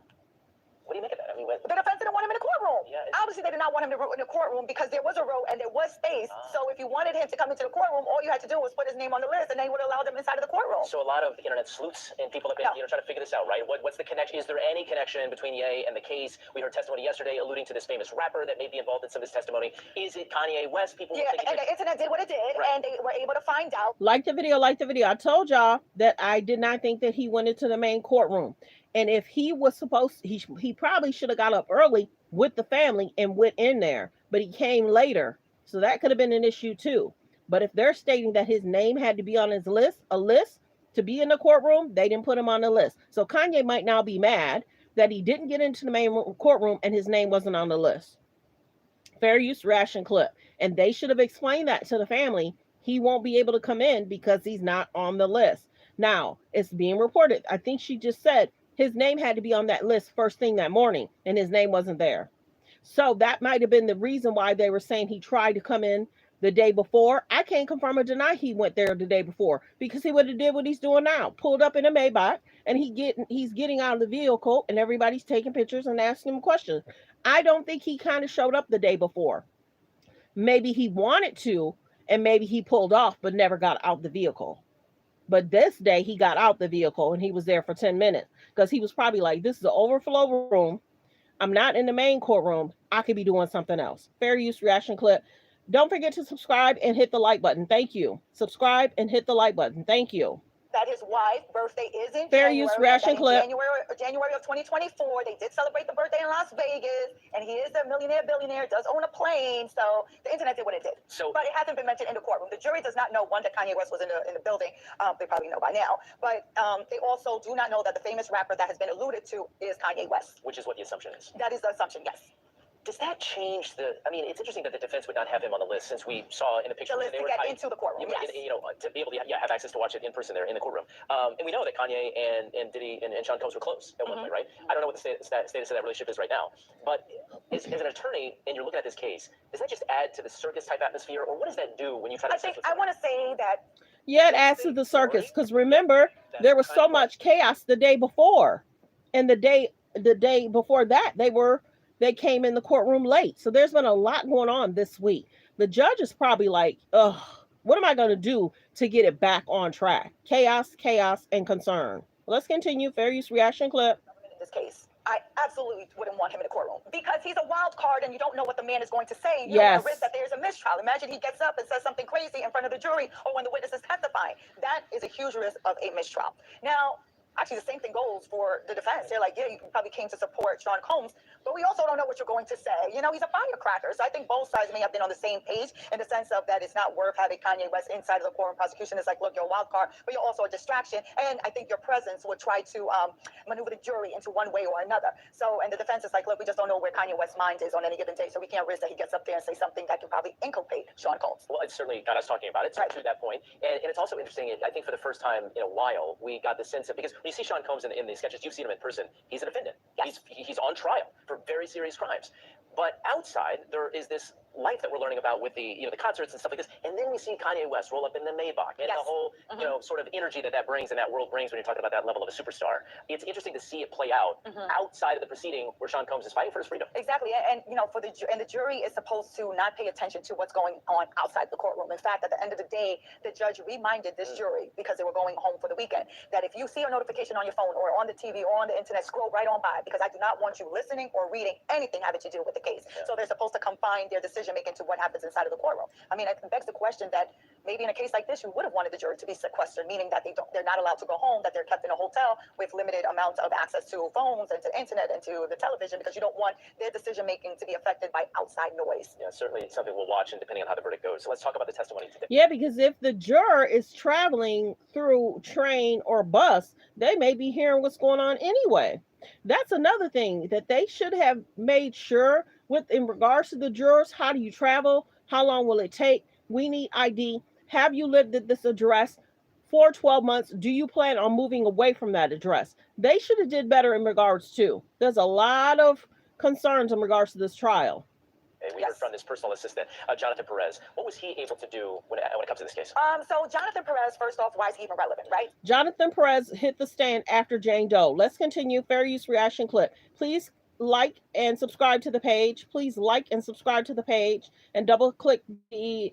what do you make of that? I mean, the defense didn't want him in the courtroom. Yeah, obviously, they did not want him in the courtroom because there was a row and there was space. So if you wanted him to come into the courtroom, all you had to do was put his name on the list, and they would allow them inside of the courtroom. So a lot of internet sleuths and people have been trying to figure this out, right? What's the connection? Is there any connection between Ye and the case? We heard testimony yesterday alluding to this famous rapper that may be involved in some of his testimony. Is it Kanye West? People and the internet did what it did, and they were able to find out. Like the video. I told y'all that I did not think that he went into the main courtroom. And if he was supposed to, he probably should have got up early with the family and went in there, but he came later. So that could have been an issue too. But if they're stating that his name had to be on his list, a list to be in the courtroom, they didn't put him on the list. So Kanye might now be mad that he didn't get into the main courtroom and his name wasn't on the list. Fair use reaction clip. And they should have explained that to the family. He won't be able to come in because he's not on the list. Now, it's being reported. I think she just said his name had to be on that list first thing that morning, and his name wasn't there. So that might have been the reason why they were saying he tried to come in the day before. I can't confirm or deny he went there the day before, because he would have did what he's doing now, pulled up in a Maybach, and he's getting out of the vehicle, and everybody's taking pictures and asking him questions. I don't think he kind of showed up the day before. Maybe he wanted to, and maybe he pulled off, but never got out the vehicle. But this day he got out the vehicle and he was there for 10 minutes because he was probably like, this is an overflow room. I'm not in the main courtroom. I could be doing something else. Fair use reaction clip. Don't forget to subscribe and hit the like button. Thank you. Subscribe and hit the like button. Thank you. that his wife's birthday is in Fair January. use reaction clip. January of 2024. They did celebrate the birthday in Las Vegas, and he is a millionaire, billionaire, does own a plane. So the internet did what it did. But it hasn't been mentioned in the courtroom. The jury does not know, one, that Kanye West was in the building. They probably know by now. But they also do not know that the famous rapper that has been alluded to is Kanye West. Which is what the assumption is. That is the assumption, yes. Does that change the? I mean, it's interesting that the defense would not have him on the list, since we saw in the picture The list they to were get trying, into the courtroom, yes. to be able to have access to watch it in person there in the courtroom. And we know that Kanye and Diddy and Sean Combs were close at one point, right? I don't know what the status of that relationship is right now, but as an attorney and you're looking at this case, does that just add to the circus type atmosphere, or what does that do when you try to? I want to say that. Yeah, it adds to the circus, because remember, there was so much chaos the day before, and the day before that they came in the courtroom late. So there's been a lot going on this week. The judge is probably like, ugh, what am I going to do to get it back on track? Chaos, and concern. Let's continue. Fair use reaction clip. In this case, I absolutely wouldn't want him in the courtroom, because he's a wild card and you don't know what the man is going to say. You don't want to risk that there's a mistrial. Imagine he gets up and says something crazy in front of the jury or when the witness is testifying. That is a huge risk of a mistrial. Now, actually, the same thing goes for the defense. They're like, yeah, you probably came to support Sean Combs, but we also don't know what you're going to say. You know, he's a firecracker. So I think both sides may have been on the same page in the sense of that it's not worth having Kanye West inside of the courtroom. Prosecution is like, look, you're a wild card, but you're also a distraction. And I think your presence would try to maneuver the jury into one way or another. So, and the defense is like, look, we just don't know where Kanye West's mind is on any given day. So we can't risk that he gets up there and say something that can probably inculpate Sean Combs. Well, it's certainly got us talking about it to that point. And it's also interesting, I think for the first time in a while, we got the sense of, because when you see Sean Combs in the sketches, you've seen him in person, he's a defendant. Yes. He's on trial for very serious crimes. But outside, there is this life that we're learning about with the the concerts and stuff like this, and then we see Kanye West roll up in the Maybach and the whole sort of energy that brings and that world brings when you're talking about that level of a superstar. It's interesting to see it play out outside of the proceeding where Sean Combs is fighting for his freedom. Exactly, and for the jury is supposed to not pay attention to what's going on outside the courtroom. In fact, at the end of the day, the judge reminded this jury, because they were going home for the weekend, that if you see a notification on your phone or on the TV or on the internet, scroll right on by, because I do not want you listening or reading anything having to do with the case. So they're supposed to confine their decision making to what happens inside of the courtroom. I mean, it begs the question that maybe in a case like this, you would have wanted the jury to be sequestered, meaning that they're not allowed to go home, that they're kept in a hotel with limited amounts of access to phones and to the internet and to the television, because you don't want their decision making to be affected by outside noise. Yeah, certainly something we'll watch, and depending on how the verdict goes. So let's talk about the testimony today. Yeah, because if the juror is traveling through train or bus, they may be hearing what's going on anyway. That's another thing that they should have made sure with in regards to the jurors. How do you travel? How long will it take? We need ID. Have you lived at this address for 12 months? Do you plan on moving away from that address? They should have did better in regards to. There's a lot of concerns in regards to this trial. We heard from this personal assistant, Jonathan Perez. What was he able to do when it comes to this case? So Jonathan Perez, first off, why is he even relevant, right? Jonathan Perez hit the stand after Jane Doe. Let's continue. Fair use reaction clip. Please like and subscribe to the page. Please like and subscribe to the page and double click the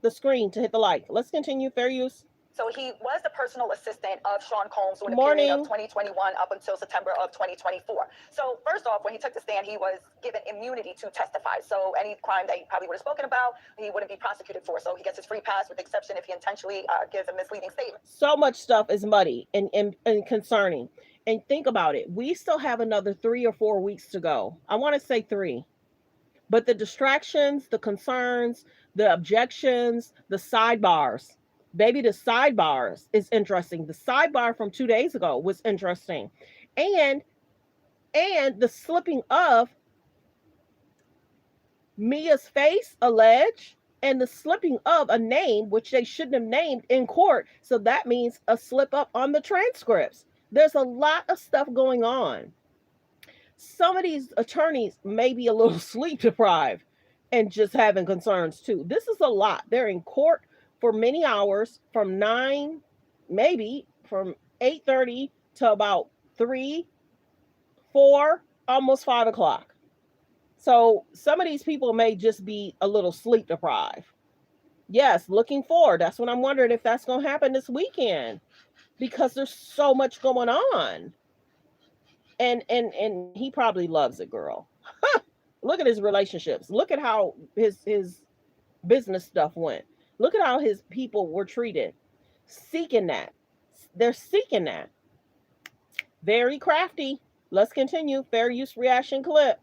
screen to hit the like. Let's continue. Fair use. So he was the personal assistant of Sean Combs during the Morning. period of 2021 up until September of 2024. So first off, when he took the stand, he was given immunity to testify. So any crime that he probably would have spoken about, he wouldn't be prosecuted for. So he gets his free pass, with the exception if he intentionally gives a misleading statement. So much stuff is muddy and concerning. And think about it. We still have another 3 or 4 weeks to go. I want to say 3. But the distractions, the concerns, the objections, the sidebars. Baby, the sidebars is interesting. The sidebar from 2 days ago was interesting. And the slipping of Mia's face, alleged, and the slipping of a name, which they shouldn't have named in court. So that means a slip up on the transcripts. There's a lot of stuff going on. Some of these attorneys may be a little sleep deprived and just having concerns too. This is a lot. They're in court for many hours, from 9, maybe from 8:30 to about 3, 4, almost 5 o'clock. So some of these people may just be a little sleep deprived. Yes, looking forward. That's what I'm wondering if that's going to happen this weekend, because there's so much going on. And he probably loves it, girl. Look at his relationships. Look at how his business stuff went. Look at how his people were treated, seeking that. They're seeking that. Very crafty. Let's continue. Fair use reaction clip.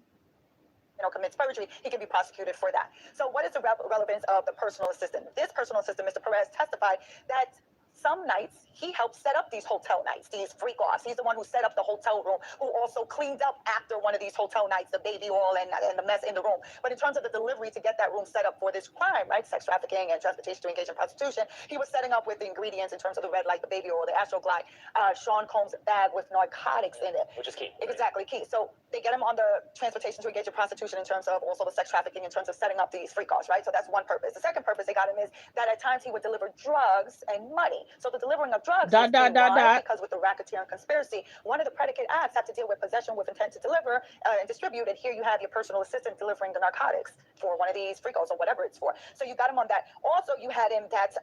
Commits perjury, he can be prosecuted for that. So what is the relevance of the personal assistant? This personal assistant, Mr. Perez, testified that some nights he helped set up these hotel nights, these freak offs. He's the one who set up the hotel room, who also cleaned up after one of these hotel nights, the baby oil and the mess in the room. But in terms of the delivery to get that room set up for this crime, right, sex trafficking and transportation to engage in prostitution, he was setting up with the ingredients in terms of the red light, the baby oil, the Astroglide, Sean Combs' bag with narcotics in it. Which is key. Exactly, key. So they get him on the transportation to engage in prostitution in terms of also the sex trafficking, in terms of setting up these freak offs, right? So that's one purpose. The second purpose they got him is that at times he would deliver drugs and money. So the delivering of drugs because with the racketeering conspiracy, one of the predicate acts have to deal with possession with intent to deliver and distribute. And here you have your personal assistant delivering the narcotics for one of these freak offs or whatever it's for. So you got him on that. Also, you had him that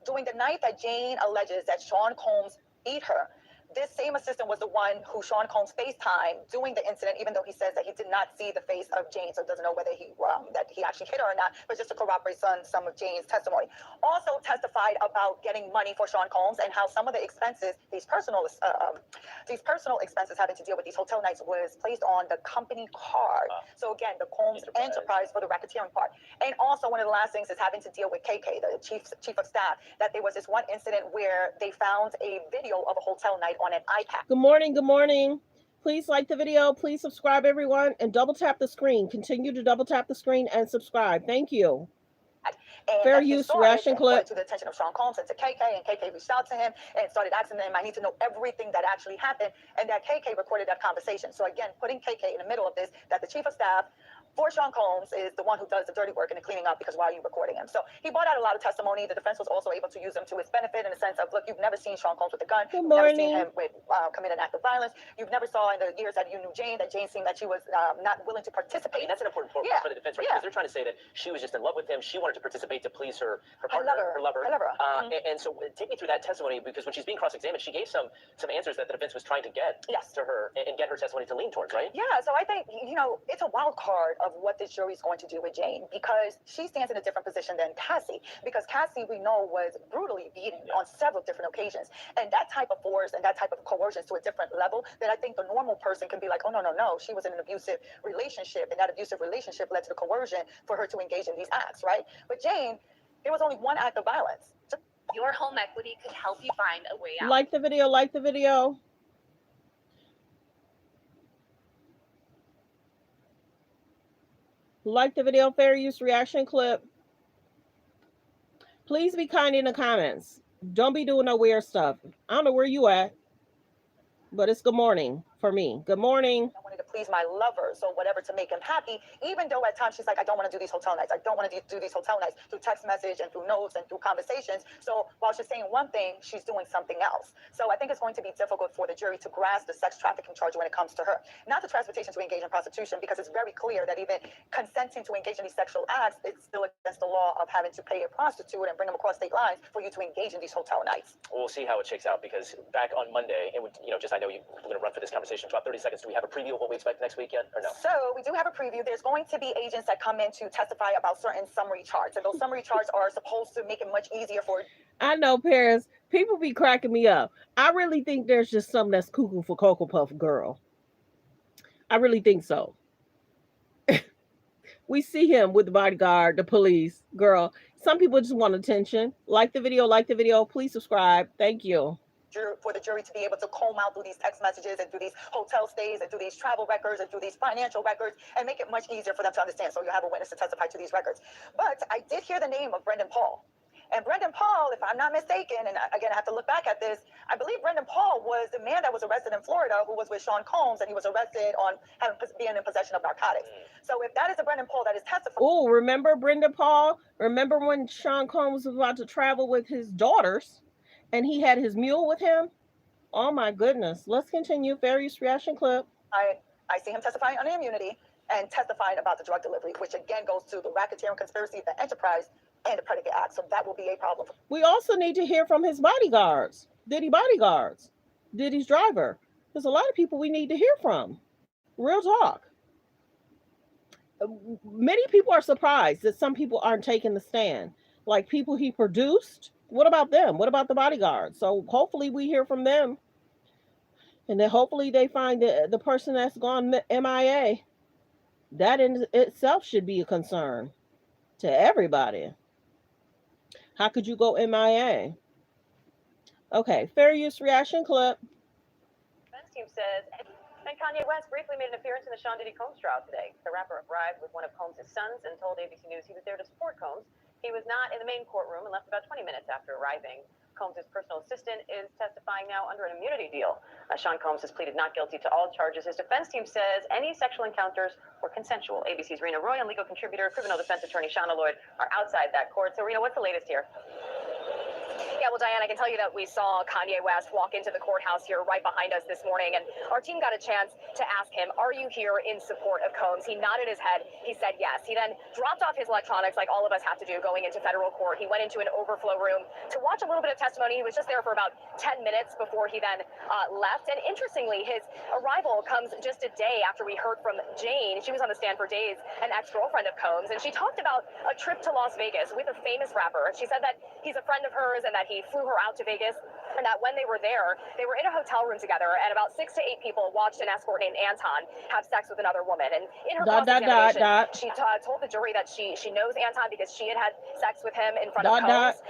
during the night that Jane alleges that Sean Combs beat her, this same assistant was the one who Sean Combs FaceTime doing the incident, even though he says that he did not see the face of Jane, so doesn't know whether that he actually hit her or not, but just to corroborate some of Jane's testimony. Also testified about getting money for Sean Combs and how some of the expenses, these personal expenses having to deal with these hotel nights, was placed on the company card. So again, the Combs enterprise for the racketeering part. And also one of the last things is having to deal with KK, the chief of staff, that there was this one incident where they found a video of a hotel night on an iPad. Good morning. Good morning. Please like the video. Please subscribe, everyone, and double tap the screen. Continue to double tap the screen and subscribe. Thank you. And fair use reaction clip. To the attention of Sean Combs and to KK, and KK reached out to him and started asking him, I need to know everything that actually happened, and that KK recorded that conversation. So again, putting KK in the middle of this, that the chief of staff for Sean Combs is the one who does the dirty work and the cleaning up, because why are you recording him? So he brought out a lot of testimony. The defense was also able to use him to his benefit in the sense of, look, you've never seen Sean Combs with a gun. Good You've never morning. seen him with commit an act of violence. You've never saw in the years that you knew Jane that Jane seemed that she was not willing to participate. I mean, that's an important point for the defense, right? Because they're trying to say that she was just in love with him. She wanted to participate to please her partner, her lover. And so take me through that testimony, because when she's being cross-examined, she gave some answers that the defense was trying to get to her and get her testimony to lean towards, right? Yeah, so I think, it's a wild card of what this jury's going to do with Jane, because she stands in a different position than Cassie, because Cassie, we know, was brutally beaten on several different occasions, and that type of force and that type of coercion to a different level that I think the normal person can be like, oh, no, she was in an abusive relationship, and that abusive relationship led to the coercion for her to engage in these acts, right? But Jane, there was only one act of violence. Your home equity could help you find a way out. Like the video, like the video. Like the video, fair use reaction clip. Please be kind in the comments. Don't be doing no weird stuff. I don't know where you at, but it's good morning for me. Good morning. I wanted to please my lover, so whatever to make him happy, even though at times she's like, I don't want to do these hotel nights. I don't want to do these hotel nights through text message and through notes and through conversations. So while she's saying one thing, she's doing something else. So I think it's going to be difficult for the jury to grasp the sex trafficking charge when it comes to her. Not the transportation to engage in prostitution, because it's very clear that even consenting to engage in these sexual acts, it's still against the law of having to pay a prostitute and bring them across state lines for you to engage in these hotel nights. We'll see how it shakes out, because back on Monday, it would, I know we're going to run for this conversation for about 30 seconds. Do we have a preview of what we expect next week yet, or no? So we do have a preview. There's going to be agents that come in to testify about certain summary charts, and those summary charts are supposed to make it much easier for... I know, Paris, people be cracking me up. I really think there's just something that's cuckoo for Cocoa Puff girl. I really think so. We see him with the bodyguard, the police, girl. Some people just want attention. Like the video, please subscribe. Thank you. For the jury to be able to comb out through these text messages and through these hotel stays and through these travel records and through these financial records, and make it much easier for them to understand. So you have a witness to testify to these records. But I did hear the name of Brendan Paul. And Brendan Paul, if I'm not mistaken, and again, I have to look back at this, I believe Brendan Paul was the man that was arrested in Florida who was with Sean Combs, and he was arrested on being in possession of narcotics. So if that is the Brendan Paul that is testifying... Oh, remember Brendan Paul? Remember when Sean Combs was about to travel with his daughters, and he had his mule with him? Oh my goodness. Let's continue. Fair use reaction clip. I see him testifying under immunity and testifying about the drug delivery, which again goes to the racketeering conspiracy, the enterprise, and the predicate act. So that will be a problem. We also need to hear from his bodyguards, Diddy bodyguards, Diddy's driver. There's a lot of people we need to hear from. Real talk. Many people are surprised that some people aren't taking the stand. Like people he produced, What about them? What about the bodyguards? So hopefully we hear from them, and then hopefully they find the person that's gone MIA. That in itself should be a concern to everybody. How could you go MIA? Okay, fair use reaction clip. Defense team says, and Kanye West briefly made an appearance in the Sean Diddy Combs trial today. The rapper arrived with one of Combs' sons and told ABC News he was there to support Combs. He was not in the main courtroom and left about 20 minutes after arriving. Combs' personal assistant is testifying now under an immunity deal. Sean Combs has pleaded not guilty to all charges. His defense team says any sexual encounters were consensual. ABC's Rena Roy and legal contributor, criminal defense attorney Shauna Lloyd are outside that court. So, Rena, what's the latest here? Yeah, well, Diane, I can tell you that we saw Kanye West walk into the courthouse here right behind us this morning, and our team got a chance to ask him, are you here in support of Combs? He nodded his head. He said yes. He then dropped off his electronics like all of us have to do going into federal court. He went into an overflow room to watch a little bit of testimony. He was just there for about 10 minutes before he then left. And interestingly, his arrival comes just a day after we heard from Jane. She was on the stand for days, an ex-girlfriend of Combs, and she talked about a trip to Las Vegas with a famous rapper. She said that he's a friend of hers and that he flew her out to Vegas, and that when they were there, they were in a hotel room together, and about 6 to 8 people watched an escort named Anton have sex with another woman. And in her cross-examination, she told the jury that she knows Anton because she had sex with him in front of Combs,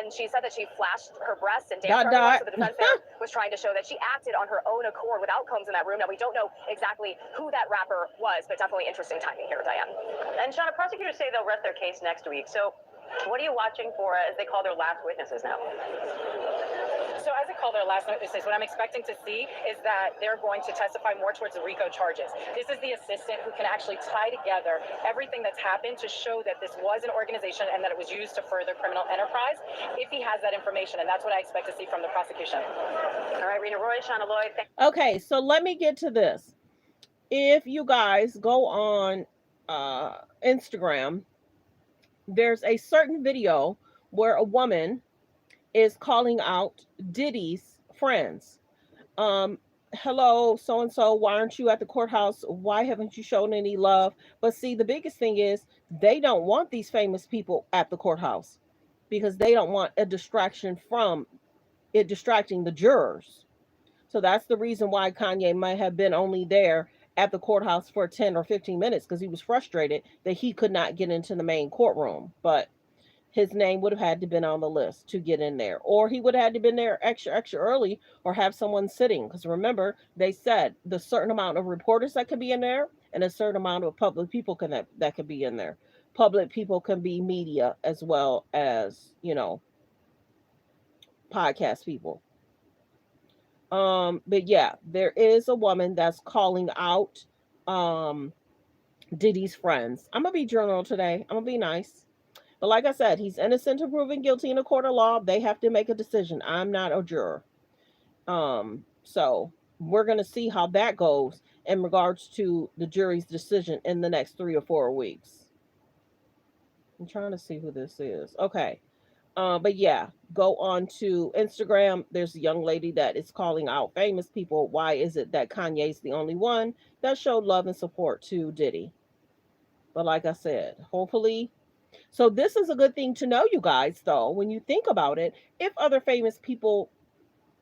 and she said that she flashed her breasts and danced around. So the defense there was trying to show that she acted on her own accord without Combs in that room. Now, we don't know exactly who that rapper was, but definitely interesting timing here, Diane. And Shauna, prosecutors say they'll rest their case next week. So what are you watching for as they call their last witnesses now? So as they call their last witnesses, what I'm expecting to see is that they're going to testify more towards the RICO charges. This is the assistant who can actually tie together everything that's happened to show that this was an organization and that it was used to further criminal enterprise, if he has that information. And that's what I expect to see from the prosecution. All right, Rena Roy, Shauna Lloyd. Okay, so let me get to this. If you guys go on Instagram, there's a certain video where a woman is calling out Diddy's friends. Hello, so-and-so, why aren't you at the courthouse? Why haven't you shown any love? But see, the biggest thing is they don't want these famous people at the courthouse because they don't want a distraction from it distracting the jurors. So that's the reason why Kanye might have been only there at the courthouse for 10 or 15 minutes because he was frustrated that he could not get into the main courtroom. But his name would have had to been on the list to get in there, or he would have had to been there extra early, or have someone sitting. Because remember, they said the certain amount of reporters that could be in there and a certain amount of public people that could be in there. Public people can be media as well as, podcast people. But yeah, there is a woman that's calling out Diddy's friends. I'm gonna be journal today. I'm gonna be nice. But like I said, he's innocent of proven guilty in a court of law. They have to make a decision. I'm not a juror. So we're going to see how that goes in regards to the jury's decision in the next 3 or 4 weeks. I'm trying to see who this is. Okay. But yeah, go on to Instagram. There's a young lady that is calling out famous people. Why is it that Kanye's the only one that showed love and support to Diddy? But like I said, hopefully. So this is a good thing to know, you guys, though, when you think about it. If other famous people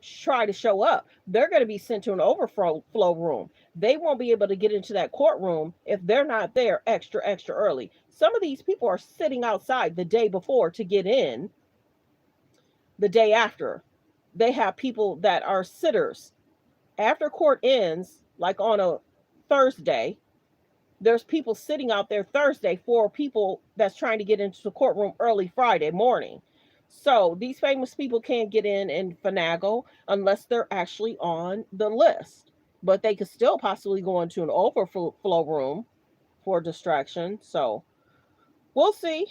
try to show up, they're going to be sent to an overflow room. They won't be able to get into that courtroom if they're not there extra early. Some of these people are sitting outside the day before to get in the day after. They have people that are sitters. After court ends, like on a Thursday, there's people sitting out there Thursday for people that's trying to get into the courtroom early Friday morning. So these famous people can't get in and finagle unless they're actually on the list. But they could still possibly go into an overflow room for distraction. So we'll see.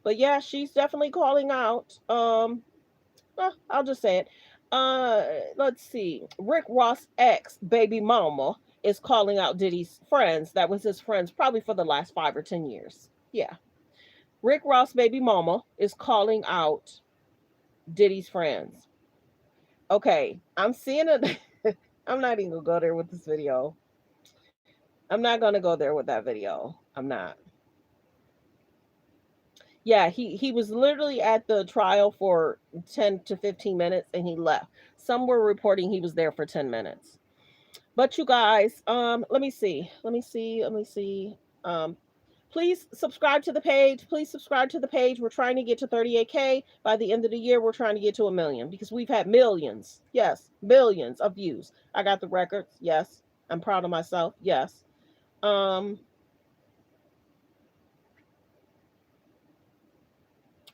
But yeah, she's definitely calling out. I'll just say it. Let's see. Rick Ross' ex baby mama is calling out Diddy's friends. That was his friends probably for the last 5 or 10 years. Yeah. Rick Ross' baby mama is calling out Diddy's friends. Okay, I'm seeing it. I'm not even going to go there with this video. I'm not going to go there with that video. I'm not. Yeah, he was literally at the trial for 10 to 15 minutes and he left. Some were reporting he was there for 10 minutes. But you guys, let me see. Um please subscribe to the page. Please subscribe to the page. We're trying to get to 38K by the end of the year. We're trying to get to 1 million because we've had millions. Yes, billions of views. I got the records. Yes. I'm proud of myself. Yes. Um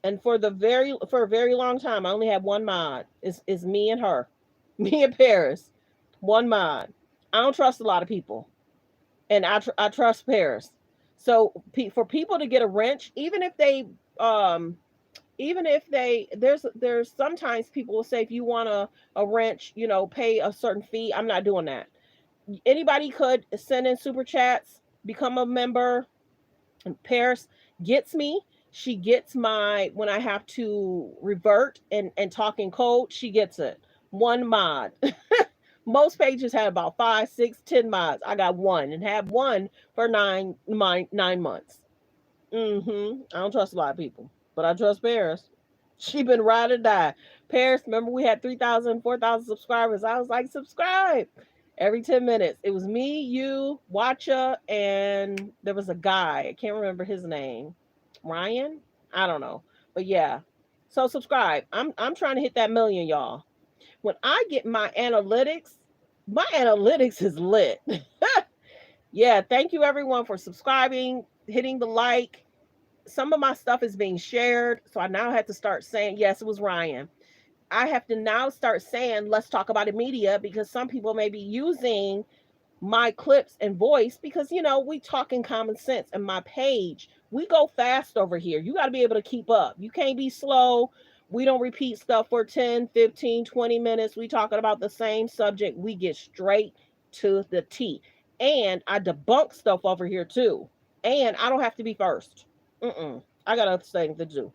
and for a very long time I only had one mod. Is me and her. Me and Paris. One mod. I don't trust a lot of people. And I trust Paris. So for people to get a wrench, um even if they there's sometimes people will say if you want a wrench, pay a certain fee. I'm not doing that. Anybody could send in super chats, become a member. Paris gets me. She gets my when I have to revert and talk in code. She gets it. One mod. Most pages had about 5, 6, 10 mods. I got one and had one for 9 months. I don't trust a lot of people, but I trust Paris. She been ride or die. Paris, remember we had 3,000, 4,000 subscribers. I was like, subscribe every 10 minutes. It was me, you, Watcha, and there was a guy. I can't remember his name. Ryan? I don't know. But yeah. So subscribe. I'm trying to hit that million, y'all. When I get my analytics is lit. Yeah, thank you everyone for subscribing, hitting the like. Some of my stuff is being shared, so I now have to start saying, yes, it was Ryan. I have to now start saying, let's talk about it media, because some people may be using my clips and voice because, we talk in common sense. And my page, we go fast over here. You got to be able to keep up. You can't be slow. We don't repeat stuff for 10, 15, 20 minutes. We talking about the same subject. We get straight to the T. And I debunk stuff over here too. And I don't have to be first. I got other things to do.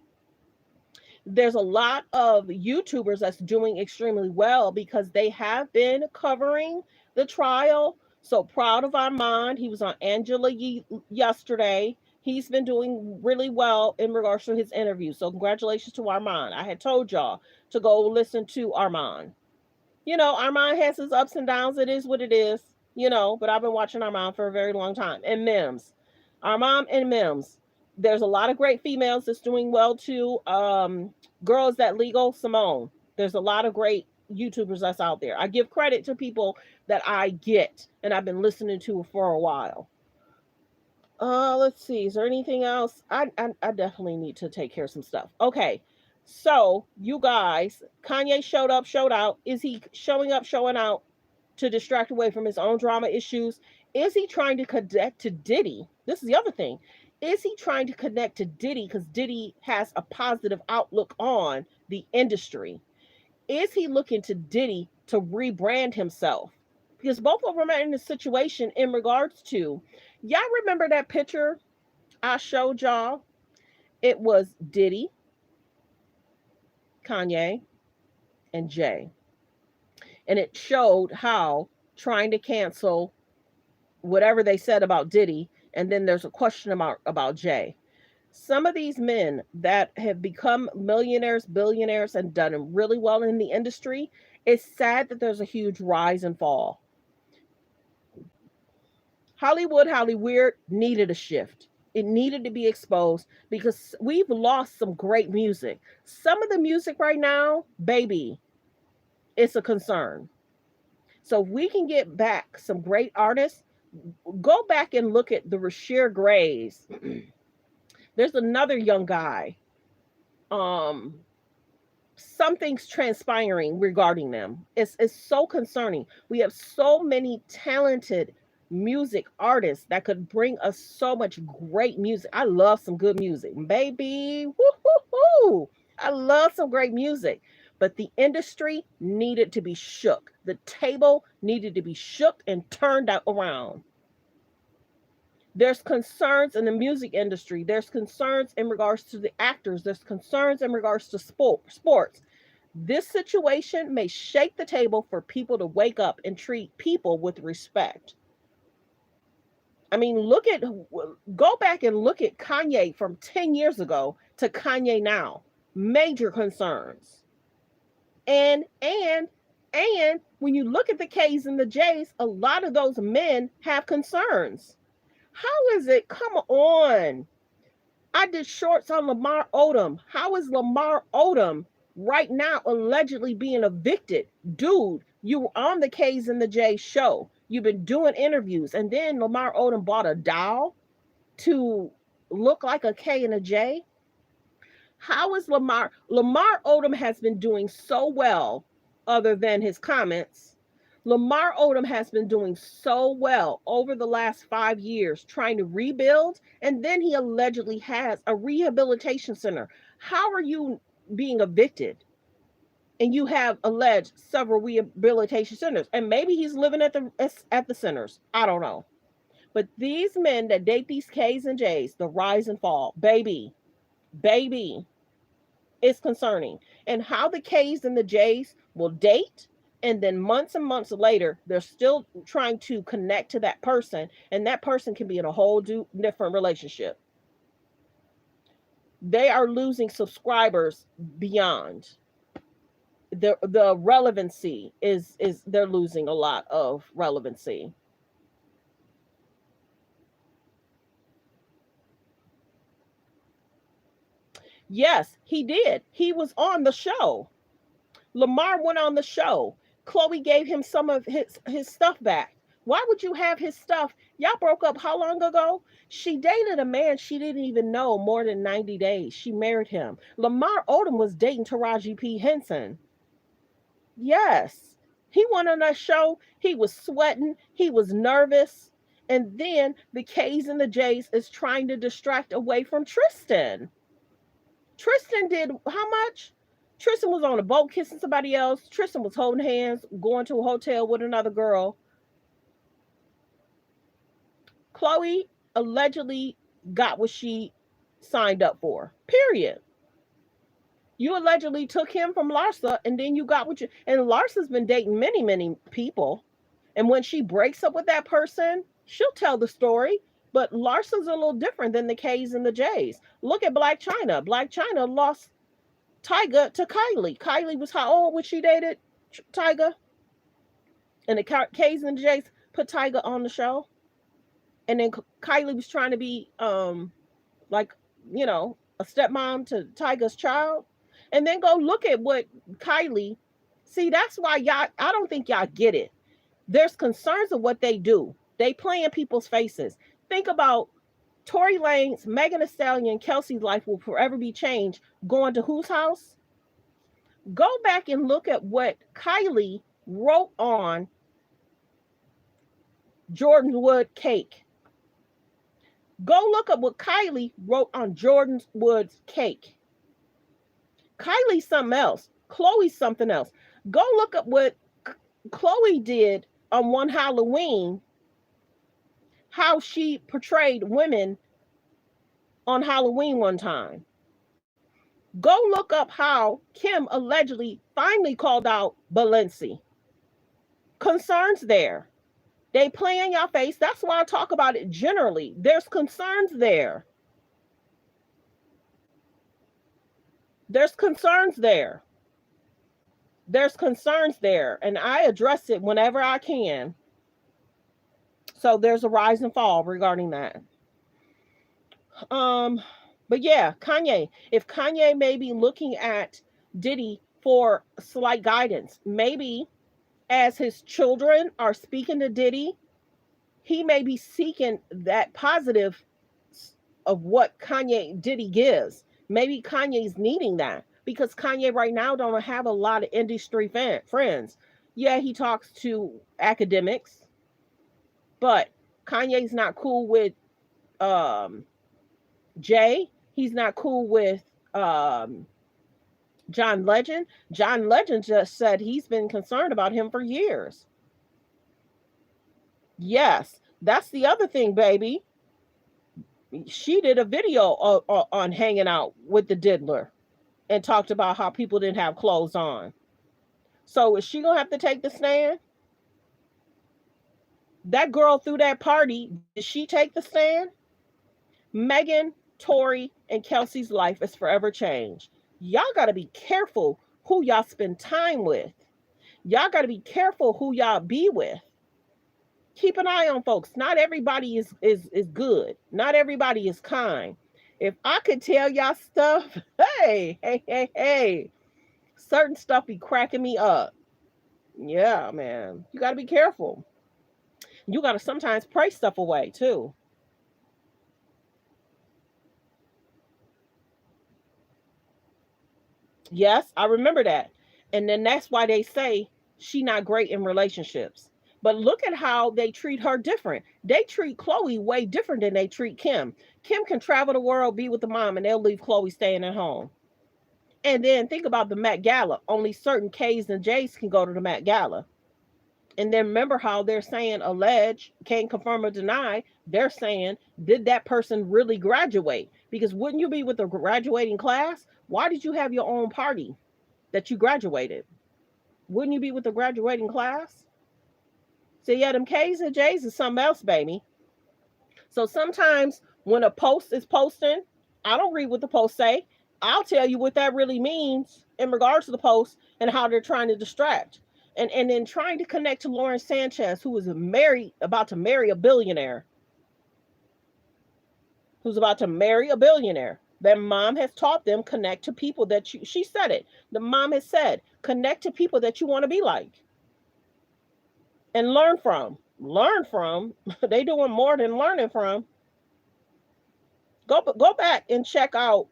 There's a lot of YouTubers that's doing extremely well because they have been covering the trial. So proud of Armand. He was on Angela yesterday. He's been doing really well in regards to his interview. So congratulations to Armand. I had told y'all to go listen to Armand. Armand has his ups and downs. It is what it is, but I've been watching Armand for a very long time. And Mims. Armand and Mims. There's a lot of great females that's doing well too. Girls That Legal, Simone. There's a lot of great YouTubers that's out there. I give credit to people that I get and I've been listening to for a while. Let's see. Is there anything else? I definitely need to take care of some stuff. Okay. So, you guys, Kanye showed out. Is he showing up, showing out to distract away from his own drama issues? Is he trying to connect to Diddy? This is the other thing. Is he trying to connect to Diddy because Diddy has a positive outlook on the industry? Is he looking to Diddy to rebrand himself? Because both of them are in a situation in regards to, y'all remember that picture I showed y'all? It was Diddy, Kanye, and Jay. And it showed how trying to cancel whatever they said about Diddy, and then there's a question about Jay. Some of these men that have become millionaires, billionaires, and done really well in the industry, it's sad that there's a huge rise and fall. Hollywood needed a shift. It needed to be exposed because we've lost some great music. Some of the music right now, baby, it's a concern. So if we can get back some great artists, go back and look at the Rashir Grays. There's another young guy. Something's transpiring regarding them. It's so concerning. We have so many talented music artists that could bring us so much great music. I love some good music, baby. Woo-hoo-hoo. I love some great music. But the industry needed to be shook. The table needed to be shook and turned around. There's concerns in the music industry. There's concerns in regards to the actors. There's concerns in regards to sports. This situation may shake the table for people to wake up and treat people with respect. I mean, go back and look at Kanye from 10 years ago to Kanye now. Major concerns. And when you look at the K's and the J's, a lot of those men have concerns. How is it? Come on. I did shorts on Lamar Odom. How is Lamar Odom right now allegedly being evicted? Dude, you were on the K's and the J's show. You've been doing interviews, and then Lamar Odom bought a doll to look like a K and a J. How is Lamar Odom has been doing so well, other than his comments. Lamar Odom has been doing so well over the last 5 years trying to rebuild, and then he allegedly has a rehabilitation center. How are you being evicted? And you have alleged several rehabilitation centers, and maybe he's living at the centers. I don't know. But these men that date these K's and J's, the rise and fall, baby, it's concerning. And how the K's and the J's will date, and then months and months later, they're still trying to connect to that person, and that person can be in a whole different relationship. They are losing subscribers beyond. The relevancy is they're losing a lot of relevancy. Yes, he did. He was on the show. Lamar went on the show. Chloe gave him some of his stuff back. Why would you have his stuff? Y'all broke up how long ago? She dated a man she didn't even know more than 90 days. She married him. Lamar Odom was dating Taraji P. Henson. Yes. He went on that show. He was sweating. He was nervous. And then the K's and the J's is trying to distract away from Tristan. Tristan did how much? Tristan was on a boat kissing somebody else. Tristan was holding hands, going to a hotel with another girl. Chloe allegedly got what she signed up for. Period. You allegedly took him from Larsa, and then you got what you... And Larsa's been dating many, many people. And when she breaks up with that person, she'll tell the story. But Larsa's a little different than the K's and the J's. Look at Black China. Black China lost Tyga to Kylie. Kylie was how old when she dated Tyga? And the K's and the J's put Tyga on the show. And then Kylie was trying to be like, you know, a stepmom to Tyga's child. And then go look at what Kylie... See, that's why y'all... I don't think y'all get it. There's concerns of what they do. They play in people's faces. Think about Tory Lanez, Megan Thee Stallion, Kelsey's life will forever be changed. Going to whose house? Go back and look at what Kylie wrote on Jordan Wood cake. Go look at what Kylie wrote on Jordan Wood's cake. Kylie's something else. Chloe's something else. Go look at what Chloe did on one Halloween, how she portrayed women on Halloween one time. Go look up how Kim allegedly finally called out Balenci. Concerns there. They play in your face. That's why I talk about it generally. There's concerns there. There's concerns there. There's concerns there. And I address it whenever I can. So there's a rise and fall regarding that. But yeah, Kanye. If Kanye may be looking at Diddy for slight guidance, maybe as his children are speaking to Diddy, he may be seeking that positive of what Diddy gives. Maybe Kanye's needing that because Kanye right now don't have a lot of industry friends. Yeah, he talks to academics, but Kanye's not cool with Jay. He's not cool with John Legend. John Legend just said he's been concerned about him for years. Yes, that's the other thing, baby. She did a video on hanging out with the diddler and talked about how people didn't have clothes on. So is she going to have to take the stand? That girl threw that party. Did she take the stand? Megan Tory and Kelsey's life is forever changed. Y'all got to be careful who y'all spend time with. Y'all got to be careful who y'all be with. Keep an eye on folks. Not everybody is good. Not everybody is kind. If I could tell y'all stuff, hey, certain stuff be cracking me up. Yeah, man. You got to be careful. You got to sometimes pray stuff away too. Yes, I remember that. And then that's why they say she not great in relationships. But look at how they treat her different. They treat Chloe way different than they treat Kim. Kim can travel the world, be with the mom, and they'll leave Chloe staying at home. And then think about the Met Gala. Only certain K's and J's can go to the Met Gala. And then remember how they're saying allege, can't confirm or deny. They're saying, did that person really graduate? Because wouldn't you be with a graduating class? Why did you have your own party that you graduated? Wouldn't you be with the graduating class? So yeah, them K's and J's is something else, baby. So sometimes when a post is posting, I don't read what the post say. I'll tell you what that really means in regards to the post and how they're trying to distract. And then trying to connect to Lauren Sanchez, who is about to marry a billionaire. Who's about to marry a billionaire. Their mom has taught them connect to people that she said it. The mom has said, connect to people that you want to be like. And learn from. Learn from. They doing more than learning from. Go back and check out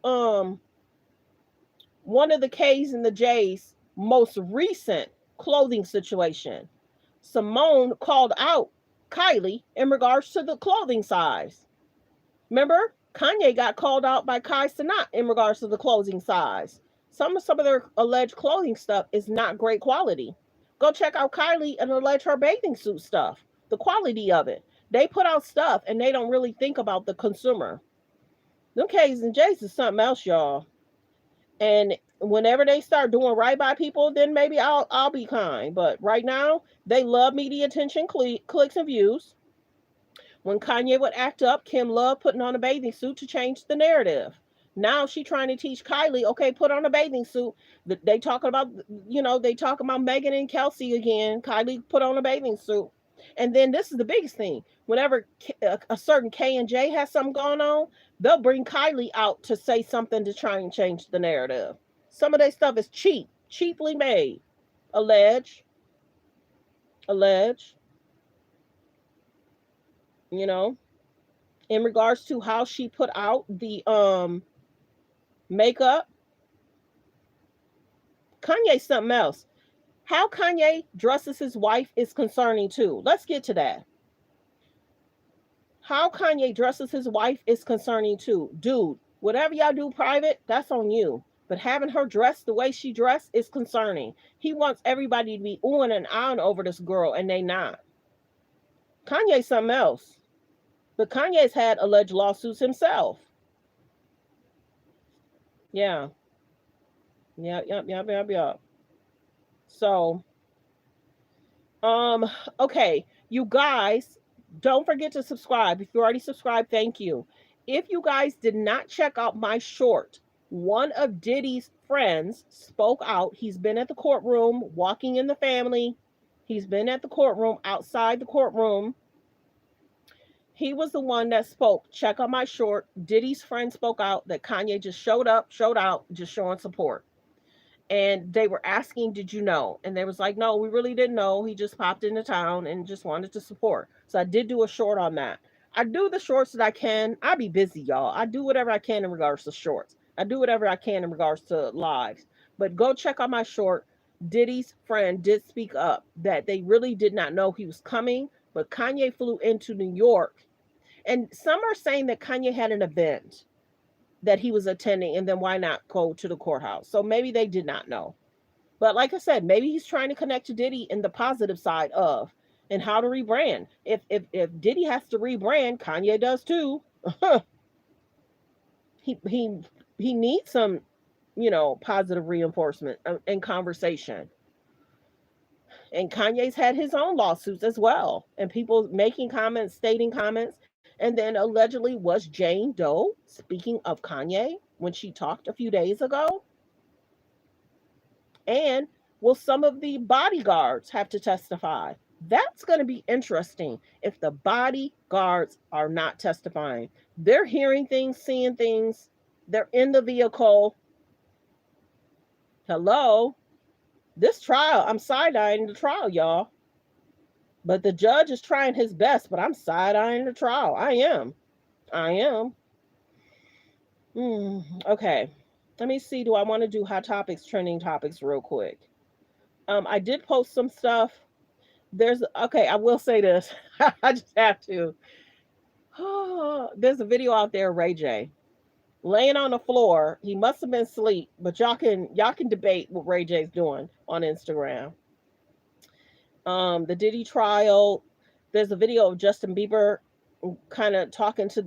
one of the K's and the J's most recent clothing situation. Simone called out Kylie in regards to the clothing size. Remember, Kanye got called out by Kai Cenat in regards to the clothing size. Some of their alleged clothing stuff is not great quality. Go check out Kylie and allege her bathing suit stuff. The quality of it. They put out stuff and they don't really think about the consumer. Them K's and J's is something else, y'all. And whenever they start doing right by people, then maybe I'll be kind. But right now, they love media attention, clicks, and views. When Kanye would act up, Kim loved putting on a bathing suit to change the narrative. Now she trying to teach Kylie, okay, put on a bathing suit. They talking about, they talking about Megan and Kelsey again. Kylie put on a bathing suit. And then this is the biggest thing. Whenever a certain K and J has something going on, they'll bring Kylie out to say something to try and change the narrative. Some of that stuff is cheaply made. Allege. In regards to how she put out the makeup. Kanye's something else. How Kanye dresses his wife is concerning too. Let's get to that. How Kanye dresses his wife is concerning too. Dude, whatever y'all do private, that's on you. But having her dressed the way she dressed is concerning. He wants everybody to be oohing and ahhing over this girl, and they not. Kanye's something else. But Kanye's had alleged lawsuits himself. Yeah. Yep. So, okay, you guys, don't forget to subscribe. If you already subscribed, thank you. If you guys did not check out my short, one of Diddy's friends spoke out. He's been at the courtroom, walking in the family. He's been at the courtroom, outside the courtroom. He was the one that spoke. Check out my short. Diddy's friend spoke out that Kanye just showed out, just showing support. And they were asking, did you know? And they was like, no, we really didn't know. He just popped into town and just wanted to support. So I did do a short on that. I do the shorts that I can. I be busy, y'all. I do whatever I can in regards to shorts. I do whatever I can in regards to lives. But go check out my short. Diddy's friend did speak up that they really did not know he was coming. But Kanye flew into New York. And some are saying that Kanye had an event that he was attending, and then why not go to the courthouse? So maybe they did not know. But like I said, maybe he's trying to connect to Diddy in the positive side of, and how to rebrand. If Diddy has to rebrand, Kanye does too. he needs some, positive reinforcement and conversation. And Kanye's had his own lawsuits as well, and people making comments, stating comments. And then allegedly was Jane Doe speaking of Kanye when she talked a few days ago? And will some of the bodyguards have to testify? That's going to be interesting if the bodyguards are not testifying. They're hearing things, seeing things, they're in the vehicle. Hello? This trial, I'm side-eyeing the trial, y'all. But the judge is trying his best, but I'm side-eyeing the trial. I am. Okay. Let me see. Do I want to do hot topics, trending topics real quick? I did post some stuff. I will say this. I just have to. There's a video out there, Ray J, laying on the floor. He must have been asleep, but y'all can debate what Ray J's doing on Instagram. The Diddy trial. There's a video of Justin Bieber kind of talking to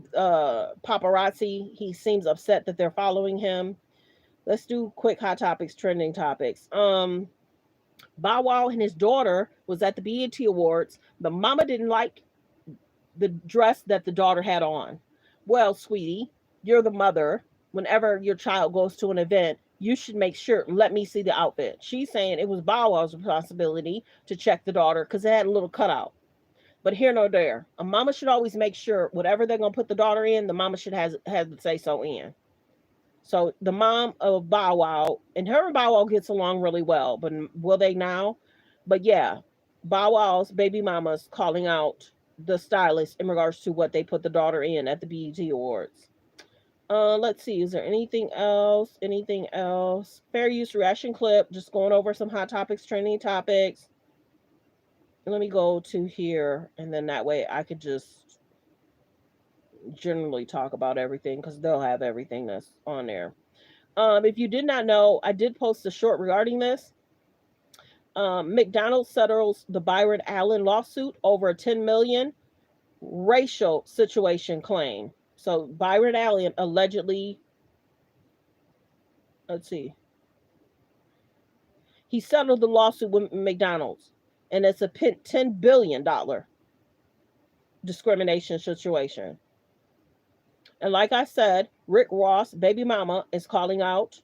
paparazzi. He seems upset that they're following him. Let's do quick hot topics, trending topics. Bow Wow and his daughter was at the BET Awards. The mama didn't like the dress that the daughter had on. Well, sweetie, you're the mother. Whenever your child goes to an event, you should make sure, let me see the outfit. She's saying it was Bow Wow's responsibility to check the daughter because it had a little cutout. But here nor there, a mama should always make sure whatever they're going to put the daughter in, the mama should have the say so in. So the mom of Bow Wow, and her and Bow Wow gets along really well, but will they now? But yeah, Bow Wow's baby mama's calling out the stylist in regards to what they put the daughter in at the BET Awards. Let's see, is there anything else? Fair use reaction clip, just going over some hot topics, trending topics. Let me go to here, and then that way I could just generally talk about everything because they'll have everything that's on there. If you did not know, I did post a short regarding this. McDonald's settles the Byron Allen lawsuit over a $10 million racial situation claim. So Byron Allen allegedly, he settled the lawsuit with McDonald's, and it's a $10 billion discrimination situation. And like I said, Rick Ross, baby mama, is calling out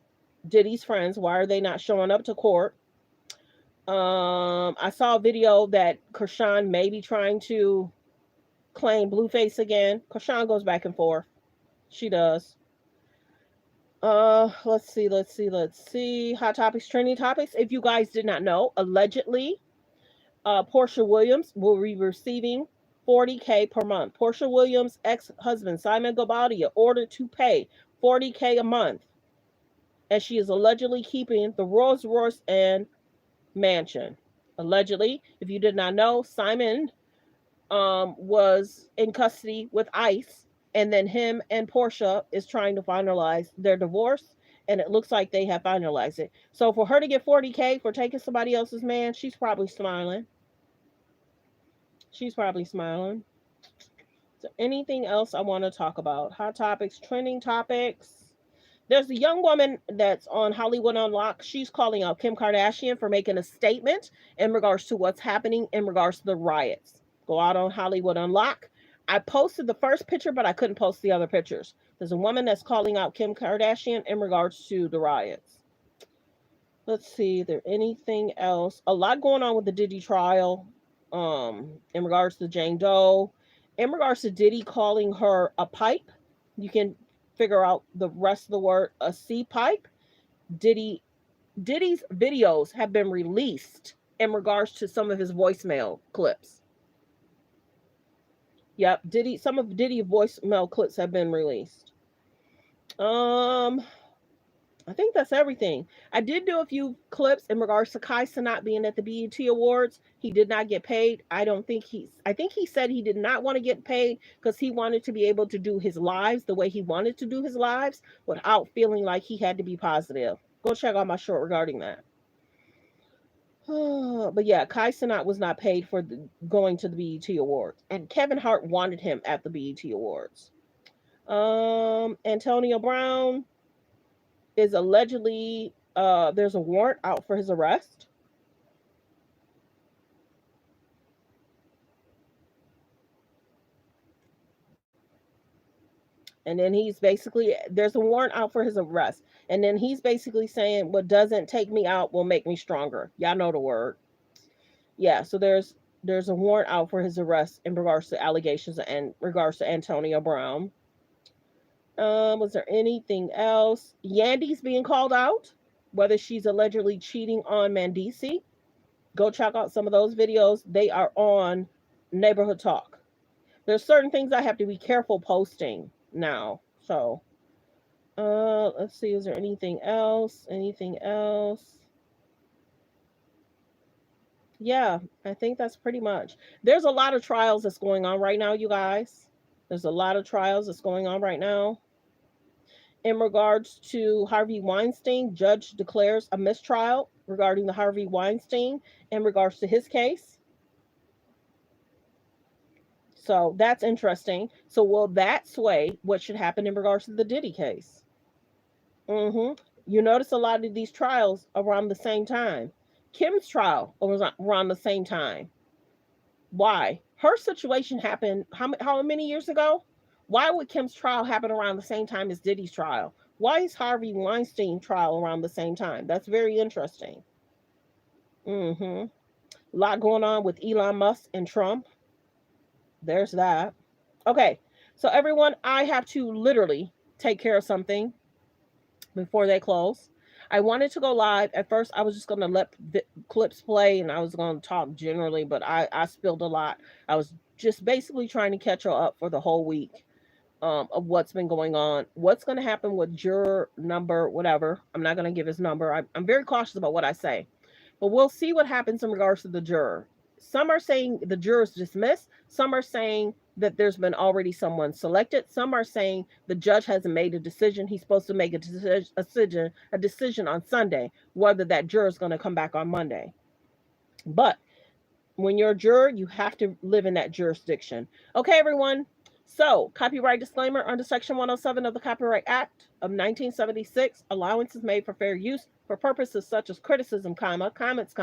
Diddy's friends. Why are they not showing up to court? I saw a video that Krishan may be trying to claim Blueface again. Krishan goes back and forth. She does. Let's see. Hot topics, trending topics. If you guys did not know, allegedly, Portia Williams will be receiving $40K per month. Portia Williams' ex-husband, Simon Gabadia, ordered to pay $40K a month. And she is allegedly keeping the Rolls Royce and mansion. Allegedly, if you did not know, Simon was in custody with ICE, and then him and Portia is trying to finalize their divorce, and it looks like they have finalized it. So for her to get $40K for taking somebody else's man, she's probably smiling. So anything else I want to talk about? Hot topics, trending topics. There's a young woman that's on Hollywood Unlocked. She's calling out Kim Kardashian for making a statement in regards to what's happening in regards to the riots. Go out on Hollywood Unlocked. I posted the first picture, but I couldn't post the other pictures. There's a woman that's calling out Kim Kardashian in regards to the riots. Let's see, is there anything else? A lot going on with the Diddy trial. In regards to Jane Doe. In regards to Diddy calling her a pipe, you can figure out the rest of the word, a C pipe. Diddy's videos have been released in regards to some of his voicemail clips. Yep, some of Diddy's voicemail clips have been released. I think that's everything. I did do a few clips in regards to Kai Cenat being at the BET Awards. He did not get paid. I think he said he did not want to get paid because he wanted to be able to do his lives the way he wanted to do his lives without feeling like he had to be positive. Go check out my short regarding that. But yeah, Kai Cenat was not paid for going to the BET Awards. And Kevin Hart wanted him at the BET Awards. Antonio Brown is allegedly, there's a warrant out for his arrest. And then he's basically, there's a warrant out for his arrest. And then he's basically saying, what doesn't take me out will make me stronger. Y'all know the word. Yeah, so there's a warrant out for his arrest in regards to allegations and regards to Antonio Brown. Was there anything else? Yandy's being called out, whether she's allegedly cheating on Mandisi. Go check out some of those videos. They are on Neighborhood Talk. There's certain things I have to be careful posting now. So, let's see. Is there anything else? Anything else? Yeah, I think that's pretty much. There's a lot of trials that's going on right now, you guys. There's a lot of trials that's going on right now. In regards to Harvey Weinstein, judge declares a mistrial regarding the Harvey Weinstein in regards to his case. So that's interesting. So will that sway what should happen in regards to the Diddy case? You notice a lot of these trials around the same time. Kim's trial was around the same time. Why? Her situation happened how many years ago? Why would Kim's trial happen around the same time as Diddy's trial? Why is Harvey Weinstein trial around the same time? That's very interesting. A lot going on with Elon Musk and Trump. There's that. Okay, so everyone, I have to literally take care of something before they close. I wanted to go live. At first, I was just going to let the clips play and I was going to talk generally, but I spilled a lot. I was just basically trying to catch her up for the whole week of what's been going on. What's going to happen with juror number, whatever. I'm not going to give his number. I'm very cautious about what I say. But we'll see what happens in regards to the juror. Some are saying the juror's dismissed. Some are saying that there's been already someone selected. Some are saying the judge hasn't made a decision. He's supposed to make a decision on Sunday, whether that juror is going to come back on Monday. But when you're a juror, you have to live in that jurisdiction. Okay, everyone. So, copyright disclaimer under Section 107 of the Copyright Act of 1976, allowance is made for fair use for purposes such as criticism, comments,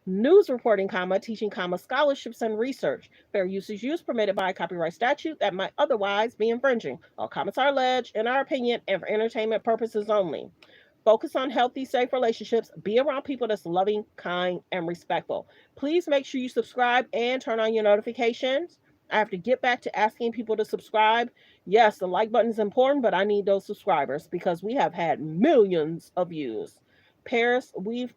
news reporting, teaching, scholarships, and research. Fair use is used permitted by a copyright statute that might otherwise be infringing. All comments are alleged, in our opinion, and for entertainment purposes only. Focus on healthy, safe relationships. Be around people that's loving, kind, and respectful. Please make sure you subscribe and turn on your notifications. I have to get back to asking people to subscribe. Yes, the like button is important, but I need those subscribers because we have had millions of views. Paris, we've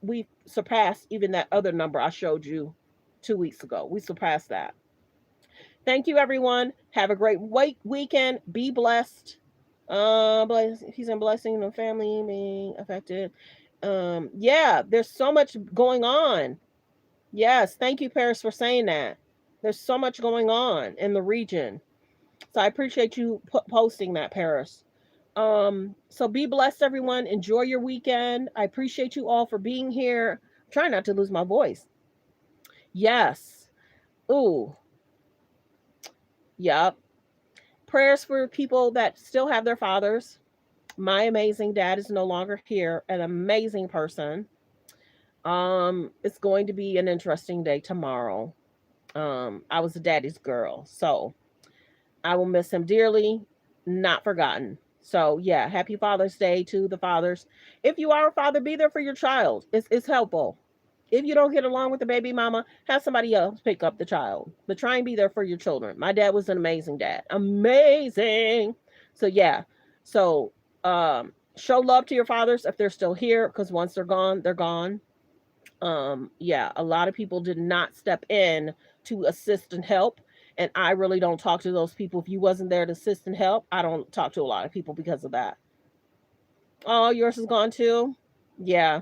surpassed even that other number I showed you 2 weeks ago. We surpassed that. Thank you, everyone. Have a great weekend. Be blessed. He's in blessing the family being affected. Yeah, there's so much going on. Yes, thank you, Paris, for saying that. There's so much going on in the region. So I appreciate you posting that, Paris. So be blessed, everyone. Enjoy your weekend. I appreciate you all for being here. I'm trying not to lose my voice. Yes. Ooh. Yep. Prayers for people that still have their fathers. My amazing dad is no longer here. An amazing person. It's going to be an interesting day tomorrow. I was a daddy's girl, so I will miss him dearly. Not forgotten. So yeah, happy Father's Day to the fathers. If you are a father, be there for your child. It's helpful. If you don't get along with the baby mama, have somebody else pick up the child. But try and be there for your children. My dad was an amazing dad. Amazing. So yeah. So show love to your fathers if they're still here, because once they're gone, they're gone. Yeah, a lot of people did not step in to assist and help. And I really don't talk to those people. If you wasn't there to assist and help, I don't talk to a lot of people because of that. Oh, yours is gone too? Yeah.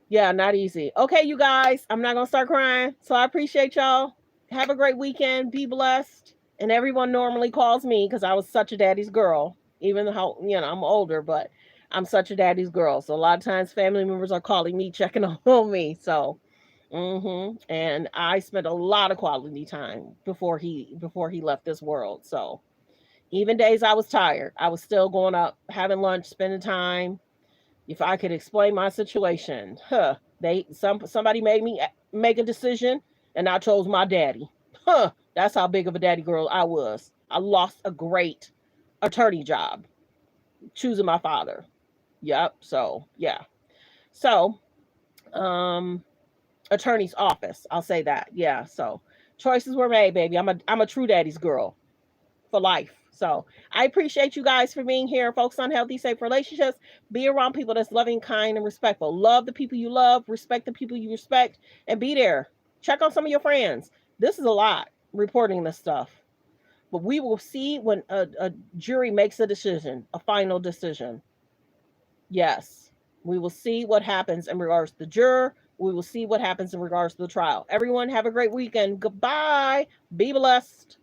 Yeah, not easy. Okay, you guys, I'm not going to start crying. So I appreciate y'all. Have a great weekend. Be blessed. And everyone normally calls me because I was such a daddy's girl. Even though, I'm older, but I'm such a daddy's girl. So a lot of times family members are calling me, checking on me. So and I spent a lot of quality time before he left this world. So even days I was tired, I was still going up, having lunch, spending time. If I could explain my situation, somebody made me make a decision, and I chose my daddy. That's how big of a daddy girl I was. I lost a great attorney job, choosing my father. Yep. So yeah. So attorney's office. I'll say that. Yeah. So choices were made, baby. I'm a true daddy's girl for life. So I appreciate you guys for being here. Focus on healthy, safe relationships. Be around people that's loving, kind, and respectful. Love the people you love, respect the people you respect, and be there. Check on some of your friends. This is a lot, reporting this stuff. But we will see when a jury makes a decision, a final decision. Yes. We will see what happens in regards to the juror. We will see what happens in regards to the trial. Everyone have a great weekend. Goodbye. Be blessed.